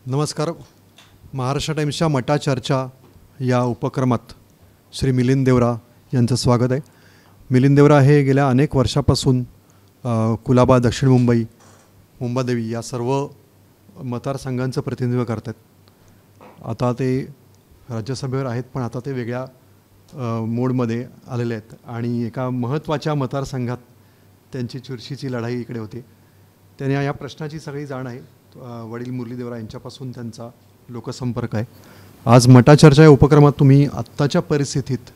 नमस्कार. महाराष्ट्र टाइम्सच्या मटा चर्चा या उपक्रमात श्री मिलिंद देवरा यांचं स्वागत आहे. मिलिंद देवरा हे गेल्या अनेक वर्षापासून कुलाबा, दक्षिण मुंबई, मुंबादेवी या सर्व मतदारसंघांचं प्रतिनिधित्व करतात. आता ते राज्यसभेवर आहेत, पण आता ते वेगळ्या मोडमध्ये आलेले आहेत आणि एका महत्त्वाच्या मतदारसंघात त्यांची चुरशीची लढाई इकडे होते. त्यांनी या प्रश्नाची सगळी जाण आहे. वडील मुरली देवरा यांच्यापासून त्यांचा लोकसंपर्क आहे. आज मटा चर्चा या उपक्रमात तुम्ही आत्ताच्या परिस्थितीत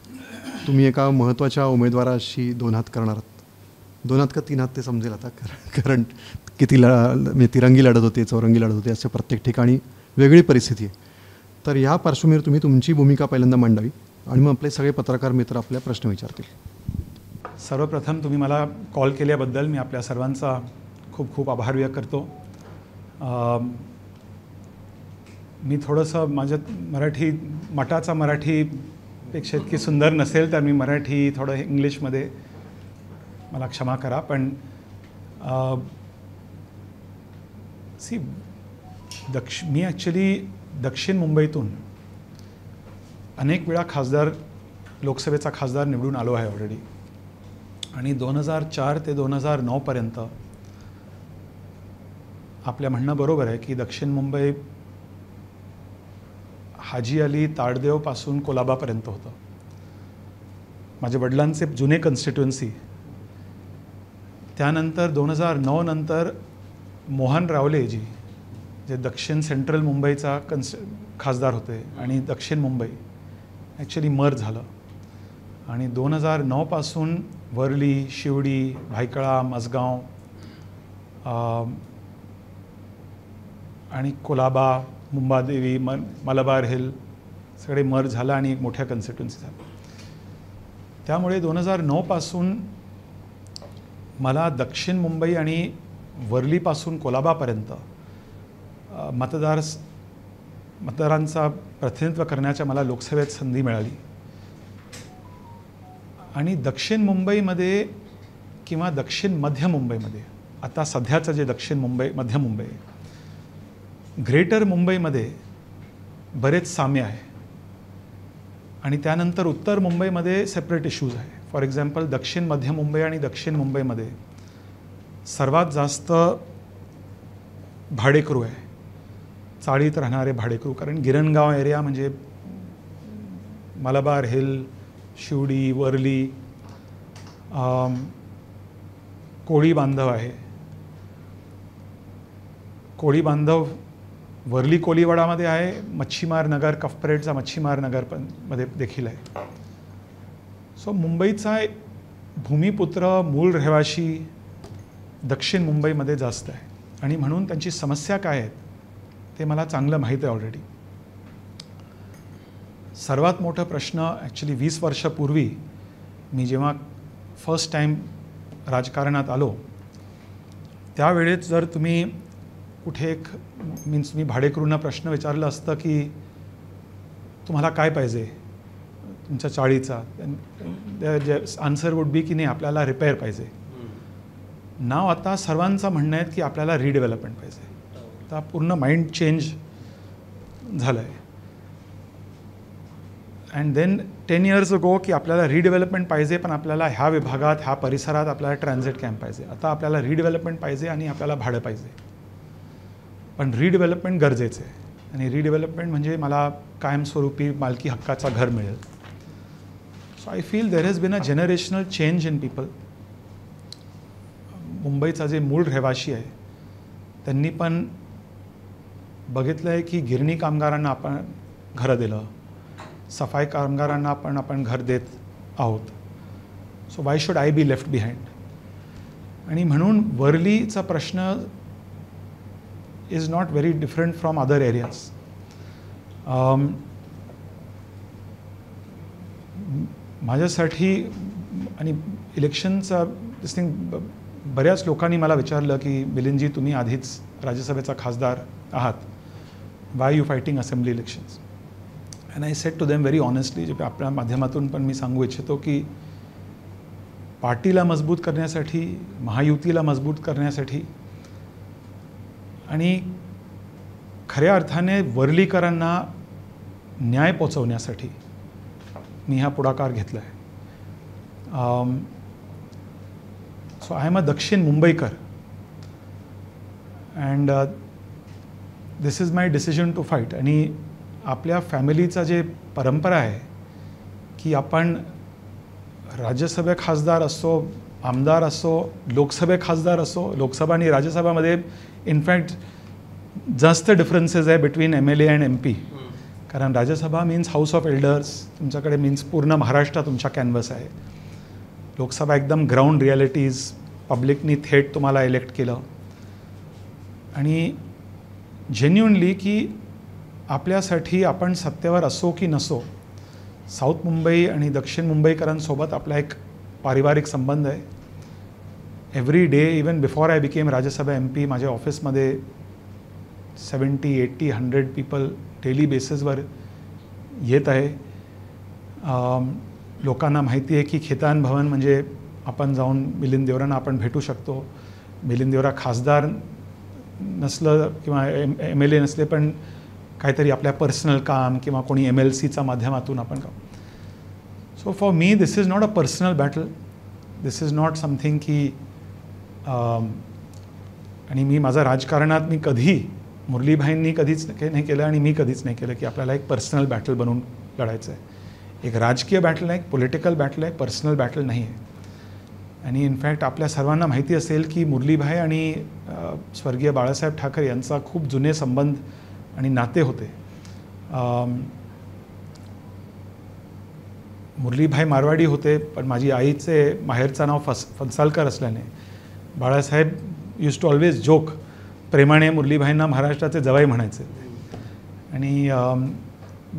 तुम्ही एका महत्त्वाच्या उमेदवाराशी दोन हात करणार आहात. दोन हात का तीन हात ते समजेल आता, कारण किती तिरंगी लढत होते, चौरंगी लढत होते, असे प्रत्येक ठिकाणी वेगळी परिस्थिती आहे. तर ह्या पार्श्वभूमीवर तुम्ही तुमची भूमिका पहिल्यांदा मांडावी आणि मग आपले सगळे पत्रकार मित्र आपल्या प्रश्न विचारतील. सर्वप्रथम तुम्ही मला कॉल केल्याबद्दल मी आपल्या सर्वांचा खूप खूप आभार व्यक्त करतो. मी थोडंसं माझ्या मटाचा मराठीपेक्षा इतकी सुंदर नसेल, तर मी मराठी थोडं इंग्लिशमध्ये, मला क्षमा करा. पण मी ॲक्च्युली दक्षिण मुंबईतून अनेक वेळा लोकसभेचा खासदार निवडून आलो आहे ऑलरेडी. आणि 2004 ते 2009पर्यंत आपल्या म्हणणं बरोबर आहे की दक्षिण मुंबई हाजी अली ताडदेवपासून कोलाबापर्यंत होतं. माझ्या वडिलांचे जुने कन्स्टिट्युएन्सी. त्यानंतर 2009 नंतर मोहन रावलेजी जे दक्षिण सेंट्रल मुंबईचा खासदार होते आणि दक्षिण मुंबई ॲक्च्युली मर्ज झालं. आणि 2009पासून वर्ली, शिवडी, भायखळा, मसगाव आणि कोलाबा, मुंबादेवी, मलबार हिल सगळे मर्ज झालं आणि एक मोठ्या कन्स्टिट्युएन्सी झालं. त्यामुळे 2009पासून मला दक्षिण मुंबई आणि वर्लीपासून कोलाबापर्यंत मतदारांचा प्रतिनिधित्व करण्याच्या मला लोकसभेत संधी मिळाली. आणि दक्षिण मुंबईमध्ये किंवा दक्षिण मध्य मुंबईमध्ये, आता सध्याचं जे दक्षिण मुंबई, मध्य मुंबई, ग्रेटर मुंबईमध्ये बरेच साम्य आहे. आणि त्यानंतर उत्तर मुंबईमध्ये सेपरेट इश्यूज आहे. फॉर एक्झाम्पल दक्षिण मध्य मुंबई आणि दक्षिण मुंबईमध्ये सर्वात जास्त भाडेकरू आहे, चाळीत राहणारे भाडेकरू. कारण गिरणगाव एरिया म्हणजे मलबार हिल, शिवडी, वर्ली, कोळी बांधव आहे. कोळी बांधव वर्ली कोळीवाडामध्ये आहे, मच्छीमार नगर, कफपरेटचा मच्छीमार नगर पण मध्ये देखील आहे. सो मुंबईचा भूमिपुत्र, मूळ रहिवाशी दक्षिण मुंबईमध्ये जास्त आहे. आणि म्हणून त्यांची समस्या काय आहेत ते मला चांगलं माहीत आहे ऑलरेडी. सर्वात मोठा प्रश्न ॲक्च्युली 20 वर्षापूर्वी मी जेव्हा फर्स्ट टाईम राजकारणात आलो त्यावेळेस जर तुम्ही कुठे मी भाडेकरूंना प्रश्न विचारलं असतं की तुम्हाला काय पाहिजे तुमच्या चाळीचा, आन्सर वुड बी की नाही आपल्याला रिपेअर पाहिजे. नाव आता सर्वांचं म्हणणं आहे की आपल्याला रिडेव्हलपमेंट पाहिजे. आता पूर्ण माइंड चेंज झालं आहे. अँड देन 10 years ago की आपल्याला रिडेव्हलपमेंट पाहिजे, पण आपल्याला ह्या विभागात, ह्या परिसरात आपल्याला ट्रान्झिट कॅम्प पाहिजे. आता आपल्याला रिडेव्हलपमेंट पाहिजे आणि आपल्याला भाडं पाहिजे. पण रिडेव्हलपमेंट गरजेचं आहे. आणि रिडेव्हलपमेंट म्हणजे मला कायमस्वरूपी मालकी हक्काचा घर मिळेल. So I feel there has been a generational change in people. मुंबईचा जे मूळ रहिवाशी आहे त्यांनी पण बघितलं आहे की गिरणी कामगारांना आपण घरं दिलं, सफाई कामगारांना आपण घर देत आहोत. So why should I be left behind. आणि म्हणून वर्लीचा प्रश्न is not very different from other areas. माझ्यासाठी आणि इलेक्शनचा थिंग बऱ्याच लोकांनी मला विचारलं की मिलिंदजी तुम्ही आधीच राज्यसभेचा खासदार आहात, why you fighting assembly elections. And I said to them very honestly, जे आपल्या माध्यमातून पण मी सांगू इच्छितो की पार्टीला मजबूत करण्यासाठी, महायुतीला मजबूत करण्यासाठी आणि खऱ्या अर्थाने वर्लीकरांना न्याय पोचवण्यासाठी मी हा पुढाकार घेतला आहे. सो आय एम अ दक्षिण मुंबईकर and this is my decision to fight. आणि आपल्या फॅमिलीचा जे परंपरा आहे की आपण राज्यसभे खासदार असो, आमदार असो, लोकसभे खासदार असो, लोकसभा आणि राज्यसभामध्ये इनफॅक्ट जास्त डिफरन्सेस आहे बिटवीन MLA अँड MP. कारण Rajya Sabha means house of elders, तुमच्याकडे मीन्स पूर्ण महाराष्ट्र तुमच्या कॅनव्हस आहे. लोकसभा एकदम ग्राउंड रिॲलिटीज, पब्लिकनी थेट तुम्हाला इलेक्ट केलं. आणि जेन्युनली की आपल्यासाठी आपण सत्तेवर असो की नसो, साऊथ मुंबई आणि दक्षिण मुंबईकरांसोबत आपला एक पारिवारिक संबंध आहे. Every day, even before I became Rajya Sabha MP, माझ्या ऑफिसमध्ये 70, 80, 100 पीपल डेली बेसिसवर येत आहे. लोकांना माहिती आहे की खेतान भवन म्हणजे आपण जाऊन मिलिंद देवरांना आपण भेटू शकतो. मिलिंद देवरा खासदार नसलं किंवा MLA नसले पण काहीतरी आपल्या पर्सनल काम किंवा कोणी MLCचा माध्यमातून आपण काम. So for me this is not a personal battle. This is not something की आणि मी माझा राजकारणात मी कधी मुरलीभाईंनी कधीच नाही केलं आणि मी कधीच नाही केलं की आपल्याला एक पर्सनल बॅटल बनवून लढायचं आहे. एक राजकीय बॅटल आहे, एक पॉलिटिकल बॅटल आहे, पर्सनल बॅटल नाही आहे. आणि इनफॅक्ट आपल्या सर्वांना माहिती असेल की मुरलीभाई आणि स्वर्गीय बाळासाहेब ठाकरे यांचा खूप जुने संबंध आणि नाते होते. मुरलीभाई मारवाडी होते, पण माझी आईचे माहेरचं नाव फणसालकर असल्याने Balasaheb used to always joke, प्रेमाने मुरलीभाईंना महाराष्ट्राचे जवाई म्हणायचे. आणि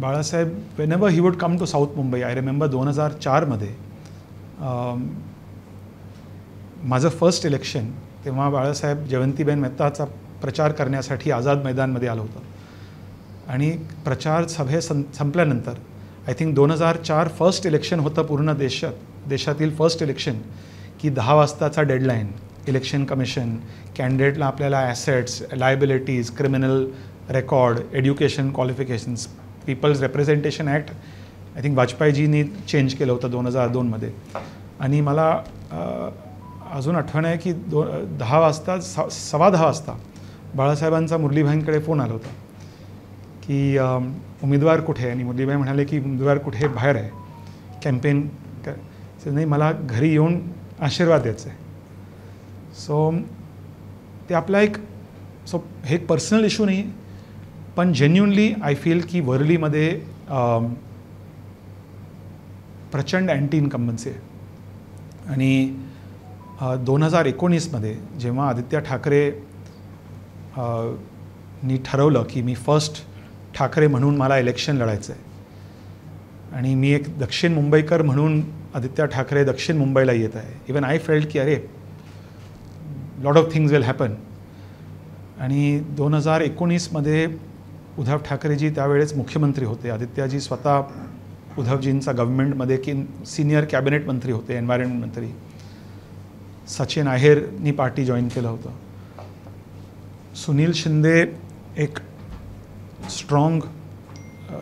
Balasaheb whenever he would come to South Mumbai, I remember 2004मध्ये माझं फर्स्ट इलेक्शन, तेव्हा बाळासाहेब जयवंतीबेन मेहताचा प्रचार करण्यासाठी आझाद मैदानमध्ये आलं होतं. आणि प्रचार सभे संपल्यानंतर आय थिंक 2004 फर्स्ट इलेक्शन होतं पूर्ण देशातील फर्स्ट इलेक्शन की 10 वाजताचा डेडलाईन. इलेक्शन कमिशन कॅन्डिडेटला आपल्याला assets, liabilities, criminal record, education qualifications, people's representation act I think वाजपेयीजींनी चेंज केलं होतं 2002मध्ये. आणि मला अजून आठवण आहे की 10 वाजता 10:15 वाजता बाळासाहेबांचा मुरलीभाईंकडे फोन आला होता की उमेदवार कुठे आहे. आणि मुरलीभाई म्हणाले की उमेदवार कुठे, बाहेर आहे, कॅम्पेन नाही, मला घरी येऊन आशीर्वाद द्यायचा आहे. सो ते आपला एक हे एक पर्सनल इश्यू नाही आहे, पण जेन्युनली आय फील की वर्लीमध्ये प्रचंड अँटी इन्कम्बन्सी आहे. आणि 2019मध्ये जेव्हा आदित्य ठाकरे नी ठरवलं की मी फर्स्ट ठाकरे म्हणून मला इलेक्शन लढायचं आहे आणि मी एक दक्षिण मुंबईकर म्हणून आदित्य ठाकरे दक्षिण मुंबईला येत आहे, इवन आय फेल्ट की अरे lot of things will happen. आणि 2019मध्ये उद्धव ठाकरेजी त्यावेळेस मुख्यमंत्री होते. आदित्यजी स्वतः उद्धवजींचा गव्हर्नमेंटमध्ये की सिनियर कॅबिनेट मंत्री होते, एन्व्हायरमेंट मंत्री. सचिन आहेरनी पार्टी जॉईन केलं होतं. सुनील शिंदे एक स्ट्रॉंग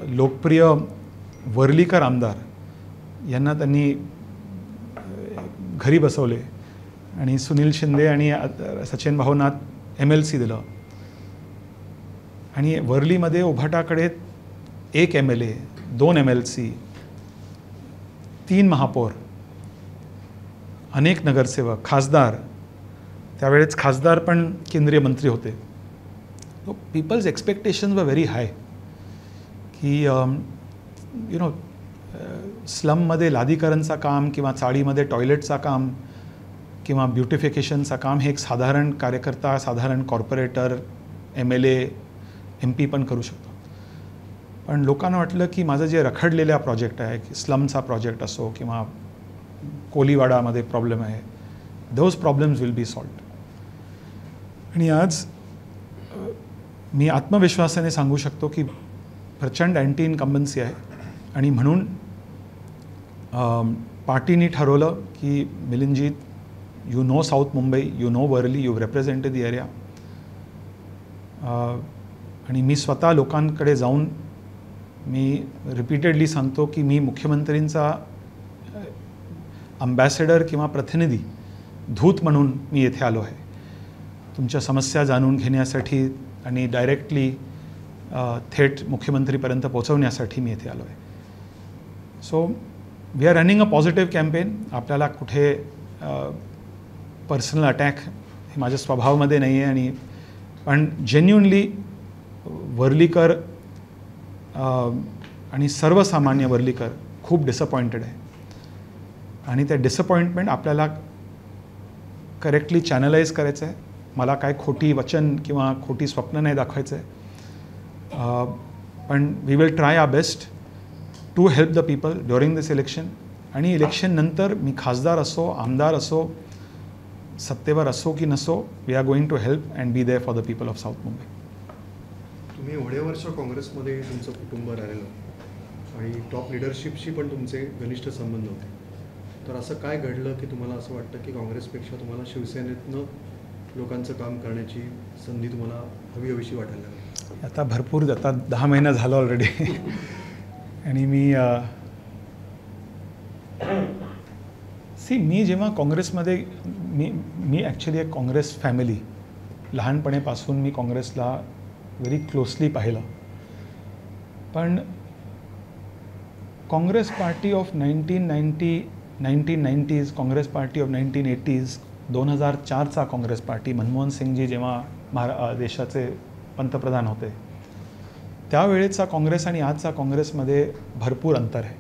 लोकप्रिय वर्लीकर आमदार यांना त्यांनी घरी बसवले आणि सुनील शिंदे आणि सचिन भाऊंना MLC दिलं. आणि वर्लीमध्ये उभाटाकडे 1 MLA, 2 MLC, 3 महापौर, अनेक नगरसेवक, खासदार, त्यावेळेस खासदार पण केंद्रीय मंत्री होते. People's expectations were very high की यु नो स्लममध्ये लादीकरणचं काम किंवा चाळीमध्ये टॉयलेटचं काम किंवा ब्युटिफिकेशनचं काम हे एक साधारण कार्यकर्ता, साधारण कॉर्पोरेटर, MLA, MP पण करू शकतो. पण लोकांना वाटलं की माझं जे रखडलेला प्रोजेक्ट आहे, की स्लमचा प्रोजेक्ट असो किंवा कोलीवाडामध्ये प्रॉब्लेम आहे, those problems will be solved. आणि आज मी आत्मविश्वासाने सांगू शकतो की प्रचंड अँटी इन्कम्बन्सी आहे. आणि म्हणून पार्टीनी ठरवलं की मिलिंदजी, you know South Mumbai, you know Worli, you represented the area. आणि मी स्वतः लोकांकडे जाऊन मी रिपीटेडली सांगतो की मी मुख्यमंत्रींचा अम्बॅसेडर किंवा प्रतिनिधी दूत म्हणून मी येथे आलो आहे तुमच्या समस्या जाणून घेण्यासाठी आणि डायरेक्टली थेट मुख्यमंत्रीपर्यंत पोहोचवण्यासाठी मी येथे आलो आहे. So we are running a positive campaign. आपल्याला कुठे पर्सनल अटॅक हे माझ्या स्वभावामध्ये नाही आहे आणि पण जेन्युनली वर्लीकर आणि सर्वसामान्य वर्लीकर खूप डिसअपॉइंटेड आहे आणि त्या डिसअपॉइंटमेंट आपल्याला करेक्टली चॅनलाइज करायचं आहे. मला काय खोटी वचन किंवा खोटी स्वप्न नाही दाखवायचं आहे पण we will try our best to help the people during this election. आणि इलेक्शननंतर मी खासदार असो आमदार असो सत्तेवर असो की नसो we are going to help and be there for the people of south Mumbai. तुम्ही एवढे वर्ष काँग्रेसमध्ये तुमचं कुटुंब राहिलं आणि टॉप लिडरशिपशी पण तुमचे घनिष्ठ संबंध होते. तर असं काय घडलं की तुम्हाला असं वाटतं की काँग्रेसपेक्षा तुम्हाला शिवसेनेतनं लोकांचं काम करण्याची संधी तुम्हाला हवीशी वाटायला लागली? आता भरपूर आता 10 महिने झालं ऑलरेडी आणि मी जेव्हा काँग्रेसमध्ये मी ॲक्च्युली एक काँग्रेस फॅमिली लहानपणीपासून मी काँग्रेसला व्हेरी क्लोजली पाहिलं. पण Congress party of 1990s Congress party of 1980s 2004चा काँग्रेस पार्टी मनमोहन सिंगजी जेव्हा देशाचे पंतप्रधान होते त्यावेळेचा काँग्रेस आणि आजचा काँग्रेसमध्ये भरपूर अंतर आहे.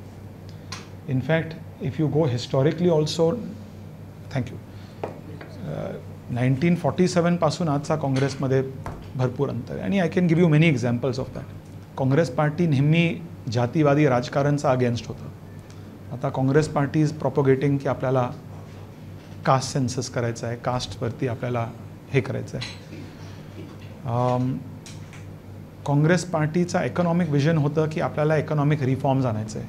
In fact if you go historically also thank you 1947 पासून आजचा काँग्रेसमध्ये भरपूर अंतर आहे आणि I can give you many examples of that. Congress party नेहमी जातीवादी राजकारणचा अगेन्स्ट होतं. आता काँग्रेस पार्टी इज प्रॉपोगेटिंग की आपल्याला कास्ट सेन्सस करायचं आहे कास्टवरती आपल्याला हे करायचं आहे. काँग्रेस पार्टीचा इकॉनॉमिक विजन होतं की आपल्याला इकॉनॉमिक रिफॉर्म्स आणायचं आहे.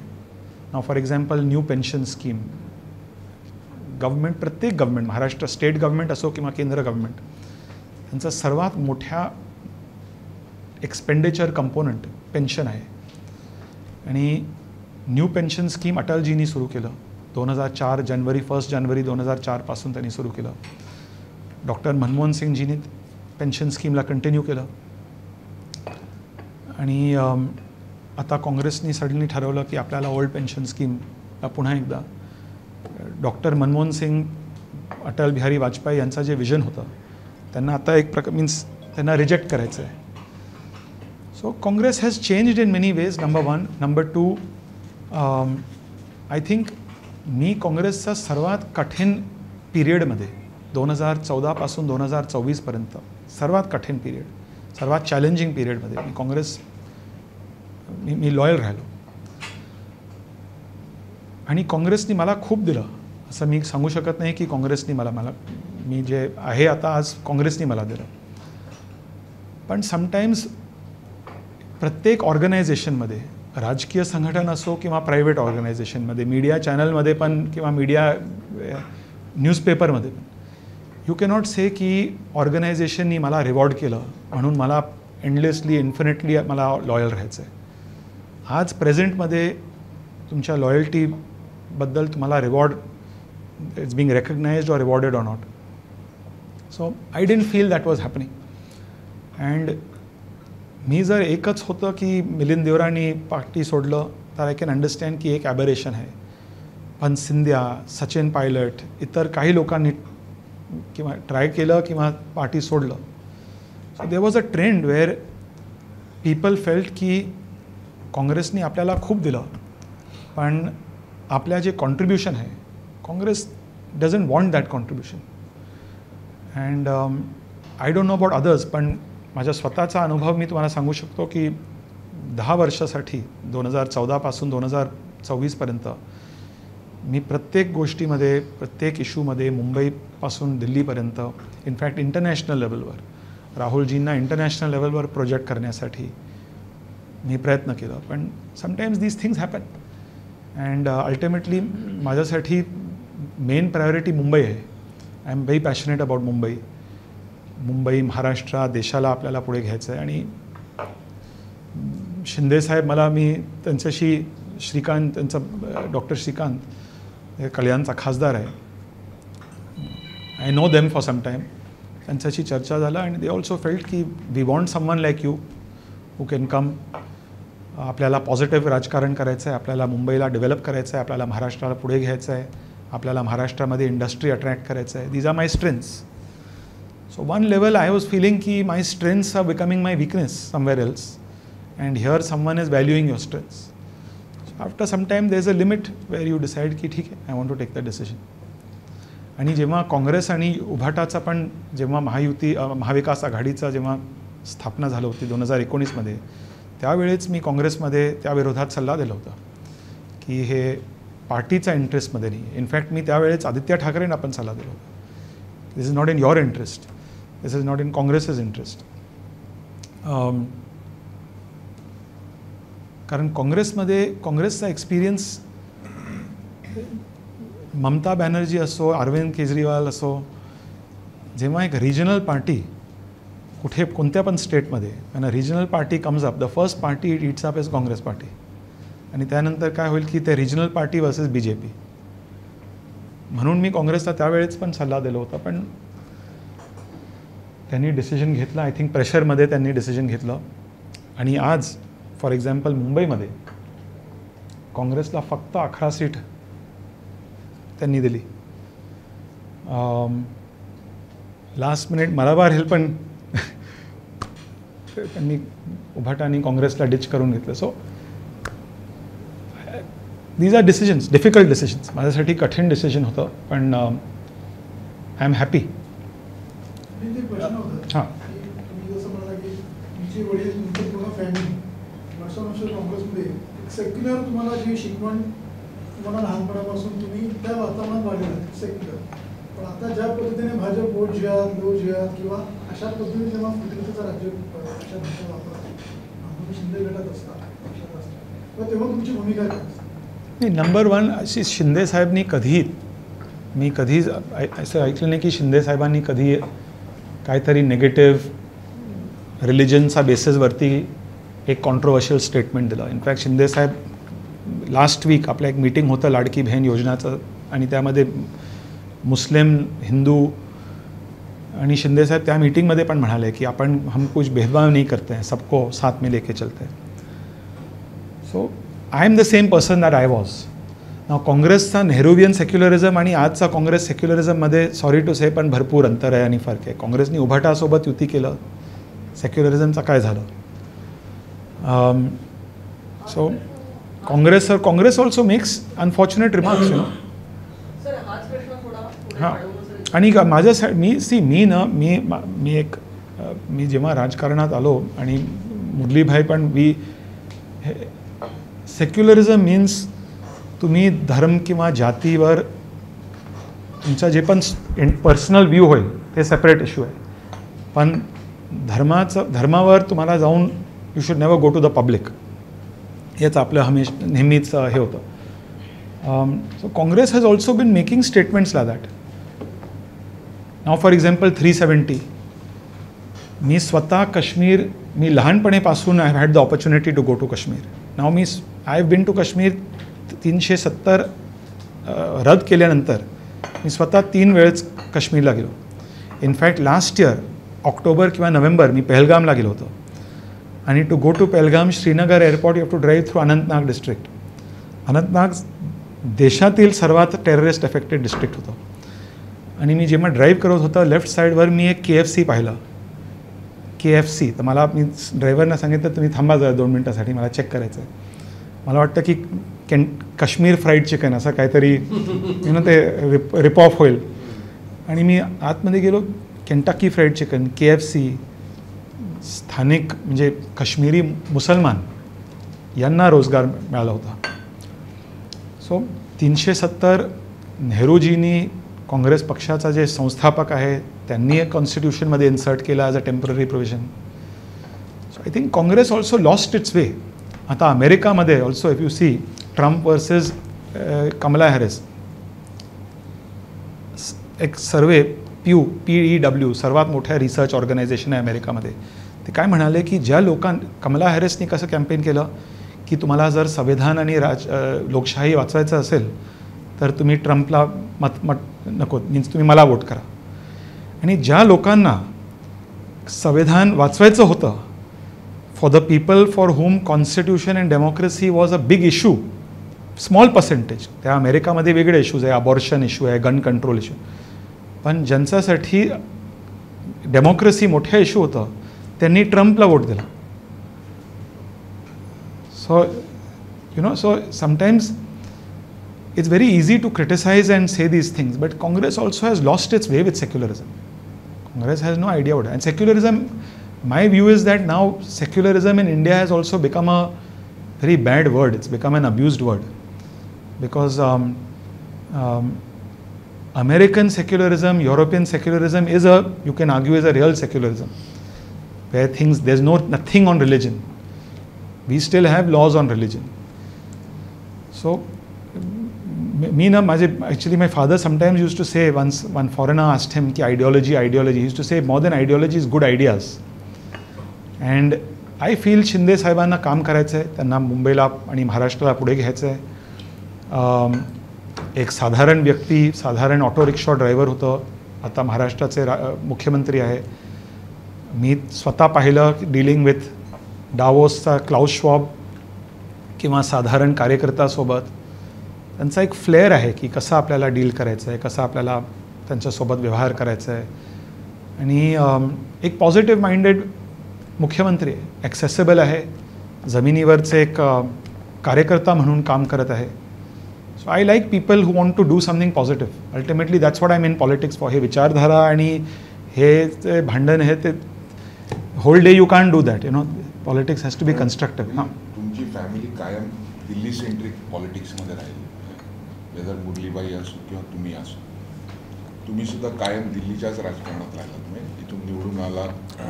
नाव for example new pension scheme government प्रत्येक गव्हर्मेंट महाराष्ट्र स्टेट गव्हर्मेंट असो किंवा केंद्र गव्हर्मेंट त्यांचा सर्वात मोठ्या एक्सपेंडिचर कंपोनंट पेन्शन आहे आणि न्यू पेन्शन स्कीम अटलजींनी सुरू केलं 2004 1 जानेवारी 2004 पासून त्यांनी सुरू केलं. डॉक्टर मनमोहन सिंगजींनी पेन्शन स्कीमला कंटिन्यू केलं आणि आता काँग्रेसनी सडनली ठरवलं की आपल्याला ओल्ड पेन्शन स्कीमला पुन्हा एकदा डॉक्टर मनमोहन सिंग अटल बिहारी वाजपेयी यांचं जे विजन होतं त्यांना आता एक मीन्स त्यांना रिजेक्ट करायचं आहे. So Congress has changed in many ways number 1. Number 2 I think मी काँग्रेसचा सर्वात कठीण पिरियडमध्ये 2014 पासून 2024पर्यंत सर्वात कठीण पिरियड सर्वात चॅलेंजिंग पिरियडमध्ये मी लॉयल राहिलो आणि काँग्रेसनी मला खूप दिलं असं मी सांगू शकत नाही की काँग्रेसनी मला मी जे आहे आता आज काँग्रेसनी मला दिलं. पण समटाईम्स प्रत्येक ऑर्गनायझेशनमध्ये राजकीय संघटन असो किंवा प्रायव्हेट ऑर्गनायझेशनमध्ये मीडिया चॅनलमध्ये पण किंवा मीडिया न्यूजपेपरमध्ये पण यू कॅनॉट से की ऑर्गनायझेशननी मला रिवॉर्ड केलं म्हणून मला एंडलेसली इन्फिनिटली मला लॉयल राहायचं आहे. आज प्रेझेंटमध्ये तुमच्या लॉयल्टीबद्दल तुम्हाला reward it's being recognised or rewarded or not. So I didn't feel that was happening and मी जर एकच होतं की मिलिंद देवरांनी पार्टी सोडलं तर आय कॅन अंडरस्टँड की एक ॲबरेशन आहे. पण सिंध्या सचिन पायलट इतर काही लोकांनी किंवा ट्राय केलं किंवा पार्टी सोडलं. So there was a trend where people felt की काँग्रेसनी आपल्याला खूप दिलं पण आपल्या जे कॉन्ट्रीब्युशन आहे Congress doesn't want that contribution. And I don't know about others पण माझ्या स्वतःचा अनुभव मी तुम्हाला सांगू शकतो की 10 वर्षासाठी 2014 पासून 2024पर्यंत मी प्रत्येक गोष्टीमध्ये प्रत्येक इश्यूमध्ये मुंबईपासून दिल्लीपर्यंत इनफॅक्ट इंटरनॅशनल लेवलवर राहुलजींना इंटरनॅशनल लेवलवर प्रोजेक्ट करण्यासाठी मी प्रयत्न केला. पण sometimes these things happen and ultimately माझ्यासाठी मेन प्रायोरिटी मुंबई आहे. I am very passionate about Mumbai. Maharashtra देशाला आपल्याला पुढे घ्यायचं आहे आणि शिंदेसाहेब मी त्यांच्याशी श्रीकांत त्यांचा डॉक्टर श्रीकांत हे कल्याणचा खासदार आहे, I know them for some time. त्यांच्याशी चर्चा झाला आणि दे ऑल्सो फेल्ट की we want someone like you who can come. आपल्याला पॉझिटिव्ह राजकारण करायचं आहे, आपल्याला मुंबईला डेव्हलप करायचं आहे, आपल्याला महाराष्ट्राला पुढे घ्यायचं आहे, आपल्याला महाराष्ट्रामध्ये इंडस्ट्री अट्रॅक्ट करायचं आहे. These are my strengths. So one level I was feeling की my strengths are becoming my weakness somewhere else and here someone is valuing your strengths. After some time there is a limit where you decide की ठीक आहे, I want to take the decision. आणि जेव्हा काँग्रेस आणि उभाटाचा पण जेव्हा महाविकास आघाडीचा जेव्हा स्थापना झालं होती 2019मध्ये, त्यावेळेस मी काँग्रेसमध्ये त्या विरोधात सल्ला दिला होता की हे पार्टीचा इंटरेस्टमध्ये नाही. इनफॅक्ट मी त्यावेळेस आदित्य ठाकरेंना पण सल्ला दिला होता, this is not in your interest, this is not in काँग्रेसच इंटरेस्ट. कारण काँग्रेसचा एक्सपिरियन्स ममता बॅनर्जी असो, अरविंद केजरीवाल असो, जेव्हा एक रिजनल पार्टी कोणत्या पण स्टेटमध्ये when a regional party comes up, the first party it eats up is Congress party. आणि त्यानंतर काय होईल की ते रिजनल पार्टी वर्सेस BJP. म्हणून मी काँग्रेसला त्यावेळेस पण सल्ला दिला होता, पण त्यांनी डिसिजन घेतला. आय थिंक प्रेशरमध्ये त्यांनी डिसिजन घेतलं. आणि आज फॉर एक्झाम्पल मुंबईमध्ये काँग्रेसला फक्त 11 सीट त्यांनी दिली. लास्ट मिनिट मला हेल्प पण त्यांनी उभाटाने काँग्रेसला डिच करून घेतलं. So these are decisions, difficult decisions. माझ्यासाठी कठीण डिसिजन होतं, पण आय एम हॅपी. हां, सेक्युलर तुम्हाला जी शिकवण तुम्हाला लहानपणापासून तुम्ही त्या वातावरणात वाढलेला सेक्युलर, पण आता ज्या पद्धतीने भाजप वोट जिहाद लो जिहाद किंवा अशा पद्धतीने जेव्हा फुटीचं राज्य अशा भाषा वापरतात, तुम्ही शिंदे गटात असता पक्षात तेव्हा तुमची भूमिका काय असते? नाही, नंबर वन अशी शिंदेसाहेबांनी मी कधी असं ऐकलं नाही की शिंदेसाहेबांनी कधी काहीतरी नेगेटिव्ह रिलिजनच्या बेसिसवरती एक कॉन्ट्रोवर्शियल स्टेटमेंट दिलं. इनफॅक्ट शिंदेसाहेब लास्ट वीक आपलं एक मीटिंग होतं लाडकी बहीण योजनाचं, आणि त्यामध्ये मुस्लिम हिंदू आणि शिंदेसाहेब त्या मीटिंगमध्ये पण म्हणाले की हम कुछ भेदभाव नहीं करते हैं, सबको साथ में लेके चलते हैं. So I am the same person that I was. नाव काँग्रेसचा नेहरूवियन सेक्युलरिझम आणि आजचा काँग्रेस सेक्युलरिझममध्ये सॉरी टू से पण भरपूर अंतर आहे आणि फरक आहे. काँग्रेसनी उभाटासोबत युती केलं, सेक्युलरिझमचं काय झालं? So Congress also makes unfortunate remarks, you know. हां, आणि मी जेव्हा राजकारणात आलो आणि मुरलीभाई पण सेक्युलरिझम मीन्स तुम्ही धर्म किंवा जातीवर तुमचा जे पण पर्सनल व्ह्यू होईल ते सेपरेट इश्यू आहे, पण धर्मावर तुम्हाला जाऊन you should never go to the public, हेच आपलं नेहमीच हे होतं. So Congress has also been making statements like that. Now for example 370, मी स्वतः मी लहानपणीपासून I had the opportunity to go to Kashmir. Now I have been to Kashmir 370 रद्द केल्यानंतर मी स्वतः 3 वेळेस काश्मीरला गेलो. इनफॅक्ट लास्ट इयर ऑक्टोबर किंवा नोव्हेंबर मी पहलगामला गेलो होतो, आणि to go to Pahalgam Srinagar airport you have to drive through Anantnag district. Anantnag देशातील सर्वात टेररिस्ट अफेक्टेड डिस्ट्रिक्ट होतं, आणि मी जेव्हा ड्राईव्ह करत होतो लेफ्ट साईडवर मी एक KFC पाहिलं. KFC तर मी ड्रायव्हरना सांगितलं तुम्ही थांबा जरा 2 मिनटासाठी, मला चेक करायचं आहे. मला वाटतं की काश्मीर फ्राईड चिकन असं काहीतरी ते रिप ऑफ होईल, आणि मी आतमध्ये गेलो. केंटकी फ्राईड चिकन, KFC, स्थानिक म्हणजे काश्मीरी मुसलमान यांना रोजगार मिळाला होता. सो 370 नेहरूजींनी काँग्रेस पक्षाचा जे संस्थापक आहे त्यांनी एक कॉन्स्टिट्यूशनमध्ये इन्सर्ट केला as a temporary provision. So I think Congress also lost its way. आता अमेरिकामध्ये also if you see Trump versus Kamala Harris, एक सर्वे PEW सर्वात मोठ्या रिसर्च ऑर्गनायझेशन आहे अमेरिकामध्ये, ते काय म्हणाले की ज्या कमला हॅरिसनी कसं कॅम्पेन केलं की तुम्हाला जर संविधान आणि लोकशाही वाचवायचं असेल तर तुम्ही ट्रम्पला मत नको, मीन्स तुम्ही मला वोट करा. आणि ज्या लोकांना संविधान वाचवायचं होतं, for the people for home constitution and democracy was a big issue, small percentage, त्या अमेरिकामध्ये वेगळे इश्यूज आहे, अबॉर्शन इश्यू आहे, गन कंट्रोल इश्यू, पण ज्यांच्यासाठी डेमोक्रेसी मोठ्या इश्यू होतं त्यांनी ट्रम्पला वोट दिला. So so sometimes it's very easy to criticize and say these things, but Congress also has lost its way with secularism. Congress has no idea what, and secularism, my view is that now secularism in India has also become a very bad word. It's become an abused word because American secularism, European secularism is you can argue is a real secularism where there's nothing on religion. We still have laws on religion. So actually my father sometimes used to say, once one foreigner asked him ki ideology, he used to say more than ideology is good ideas. And I feel Shinde साहेबांना काम करायचं आहे, त्यांना मुंबईला आणि महाराष्ट्राला पुढे घ्यायचं आहे. एक साधारण व्यक्ती, साधारण ऑटो रिक्षा ड्रायव्हर होतं, आता महाराष्ट्राचे मुख्यमंत्री आहे. मी स्वतः पाहिलं डीलिंग विथ डावोसचा क्लाउस श्वाब किंवा साधारण कार्यकर्त्यासोबत त्यांचा एक फ्लेअर आहे की कसं आपल्याला डील करायचं आहे, कसं आपल्याला त्यांच्यासोबत व्यवहार करायचा आहे. आणि एक पॉझिटिव्ह माइंडेड मुख्यमंत्री आहे, ॲक्सेसिबल आहे, जमिनीवरचे एक कार्यकर्ता म्हणून काम करत आहे. So I like people who want to do something positive. Ultimately that's what I mean politics for. हे विचारधारा आणि हे ते भांडण हे ते whole day you can do that, politics has to be constructive. हां, तुमची फॅमिली कायम दिल्ली सेंट्रिक पॉलिटिक्समध्ये राहिली, वेदर मुरलीबाई असो किंवा तुम्ही असो. तुम्ही सुद्धा कायम दिल्लीच्याच राजकारणात राहिलात, तुम्ही इथून निवडून आलात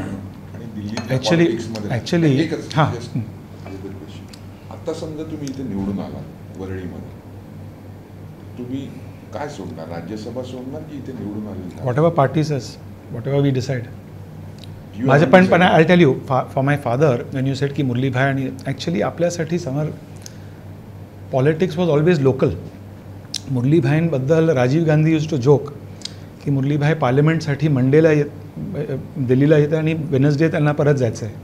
आणि दिल्ली ॲक्च्युली हां. आत्ता समजा तुम्ही इथे निवडून आलात वरळीमध्ये, तुम्ही काय सोडणार, राज्यसभा सोडणार की इथे निवडून आले? Whatever parties is, whatever we decide. माझं पण I tell you for my father when you said की मुरलीभाई, आणि ॲक्च्युली आपल्यासाठी summer politics was always local. मुरलीभाईंबद्दल Rajiv Gandhi used to joke की मुरलीभाई पार्लमेंटसाठी मंडेला दिल्लीला येते आणि वेनसडे त्यांना परत जायचं आहे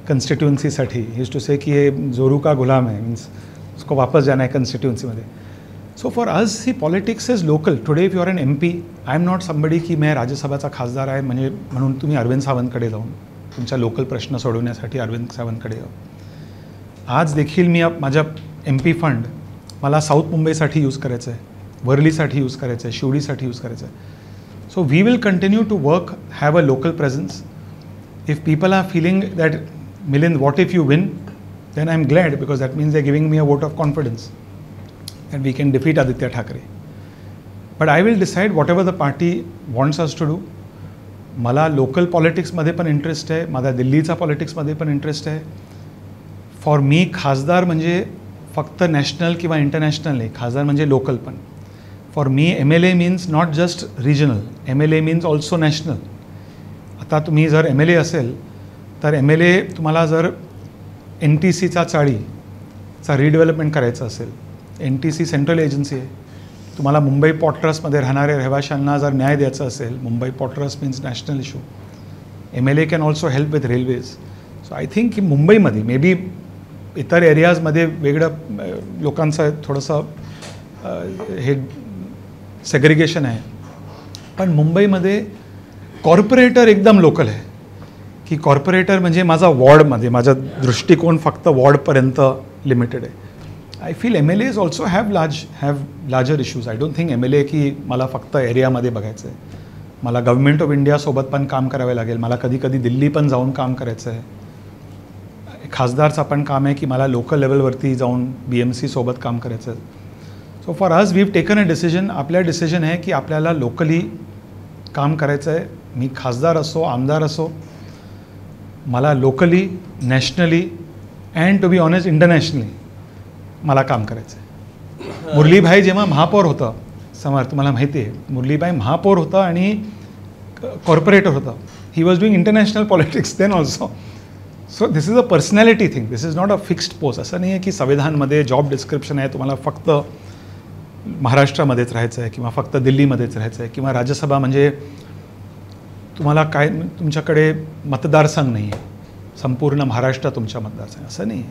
कन्स्टिट्युएन्सीसाठी. यूज टू से की हे जोरू का गुलाम आहे, मीन्स उसको वापस जाना है कन्स्टिट्युएन्सीमध्ये. So for us he politics is local. Today if you are an MP, I am not somebody की मैं राज्यसभाचा खासदार आहे म्हणून तुम्ही अरविंद सावंतकडे जाऊन तुमच्या लोकल प्रश्न सोडवण्यासाठी अरविंद सावंतकडे जाऊ. आज देखील मी माझ्या MP फंड मला साऊथ मुंबईसाठी यूज करायचं आहे, वर्लीसाठी यूज करायचं आहे, शिवडीसाठी यूज करायचं आहे. So we will continue to work, have a local presence. If people are feeling that Milind, what if you win? Then I'm glad, because that means they're giving me a vote of confidence that we can defeat Aditya Thackeray. But I will decide whatever the party wants us to do. मला local पॉलिटिक्समध्ये पण interest आहे, माझा दिल्लीचा पॉलिटिक्समध्ये पण interest आहे. For me खासदार म्हणजे फक्त नॅशनल किंवा इंटरनॅशनल नाही, खासदार म्हणजे लोकल पण. For me MLA means not just regional, MLA means also national. आता तुम्ही जर MLA असेल तर MLA तुम्हाला जर NTCचा चाळीचा रिडेव्हलपमेंट करायचं असेल, NTC सेंट्रल एजन्सी आहे. तुम्हाला मुंबई पोर्ट ट्रस्टमध्ये राहणाऱ्या रहिवाशांना जर न्याय द्यायचा असेल, Mumbai port trust means national issue. MLA can also help with railways. So I think की मुंबईमध्ये मे बी इतर एरियाजमध्ये वेगळं लोकांचं थोडंसं हे सेग्रिगेशन आहे, पण मुंबईमध्ये कॉर्पोरेटर एकदम लोकल आहे. की कॉर्पोरेटर म्हणजे माझा वॉर्डमध्ये, माझा दृष्टिकोन फक्त वॉर्डपर्यंत लिमिटेड आहे. I feel MLAs also have larger issues. I don't think MLA की मला फक्त एरियामध्ये बघायचं आहे. मला गव्हर्नमेंट ऑफ इंडियासोबत पण काम करावे लागेल, मला कधी कधी दिल्ली पण जाऊन काम करायचं आहे. खासदारचं पण काम आहे की मला लोकल लेवलवरती जाऊन BMC सोबत काम करायचं आहे. So for us we have taken a decision. आपल्या डिसिजन आहे की आपल्याला लोकली काम करायचं आहे. मी खासदार असो, आमदार असो, मला locally, nationally and to be honest internationally मला काम करायचं आहे. मुरलीभाई जेव्हा महापौर होतं, समर तुम्हाला माहिती आहे, मुरलीभाई महापौर होतं आणि कॉर्पोरेटर होतं. He was doing international politics then also. So this is a personality thing, this is not a fixed post. असं नाही आहे की संविधानमध्ये जॉब डिस्क्रिप्शन आहे तुम्हाला फक्त महाराष्ट्रामध्येच राहायचं आहे किंवा फक्त दिल्लीमध्येच राहायचं आहे किंवा राज्यसभा म्हणजे तुम्हाला काय तुमच्याकडे मतदारसंघ नाही आहे, संपूर्ण महाराष्ट्र तुमच्या मतदारसंघ असं नाही.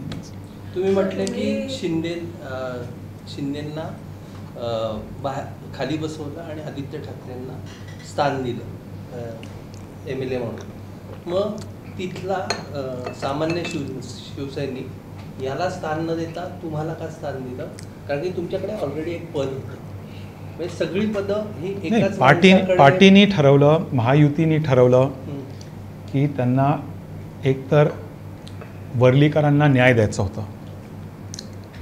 तुम्ही म्हटलं की शिंदेंना खाली बसवलं आणि आदित्य ठाकरेंना स्थान दिलं MLA म्हणून. मग तिथला सामान्य शिवसैनिक याला स्थान न देता तुम्हाला का स्थान दिलं? कारण की तुमच्याकडे ऑलरेडी एक पद होतं. म्हणजे सगळी पदं ही एकाच पार्टीनी ठरवलं, महायुतीने ठरवलं की त्यांना एकतर वर्लीकरांना न्याय द्यायचा होता,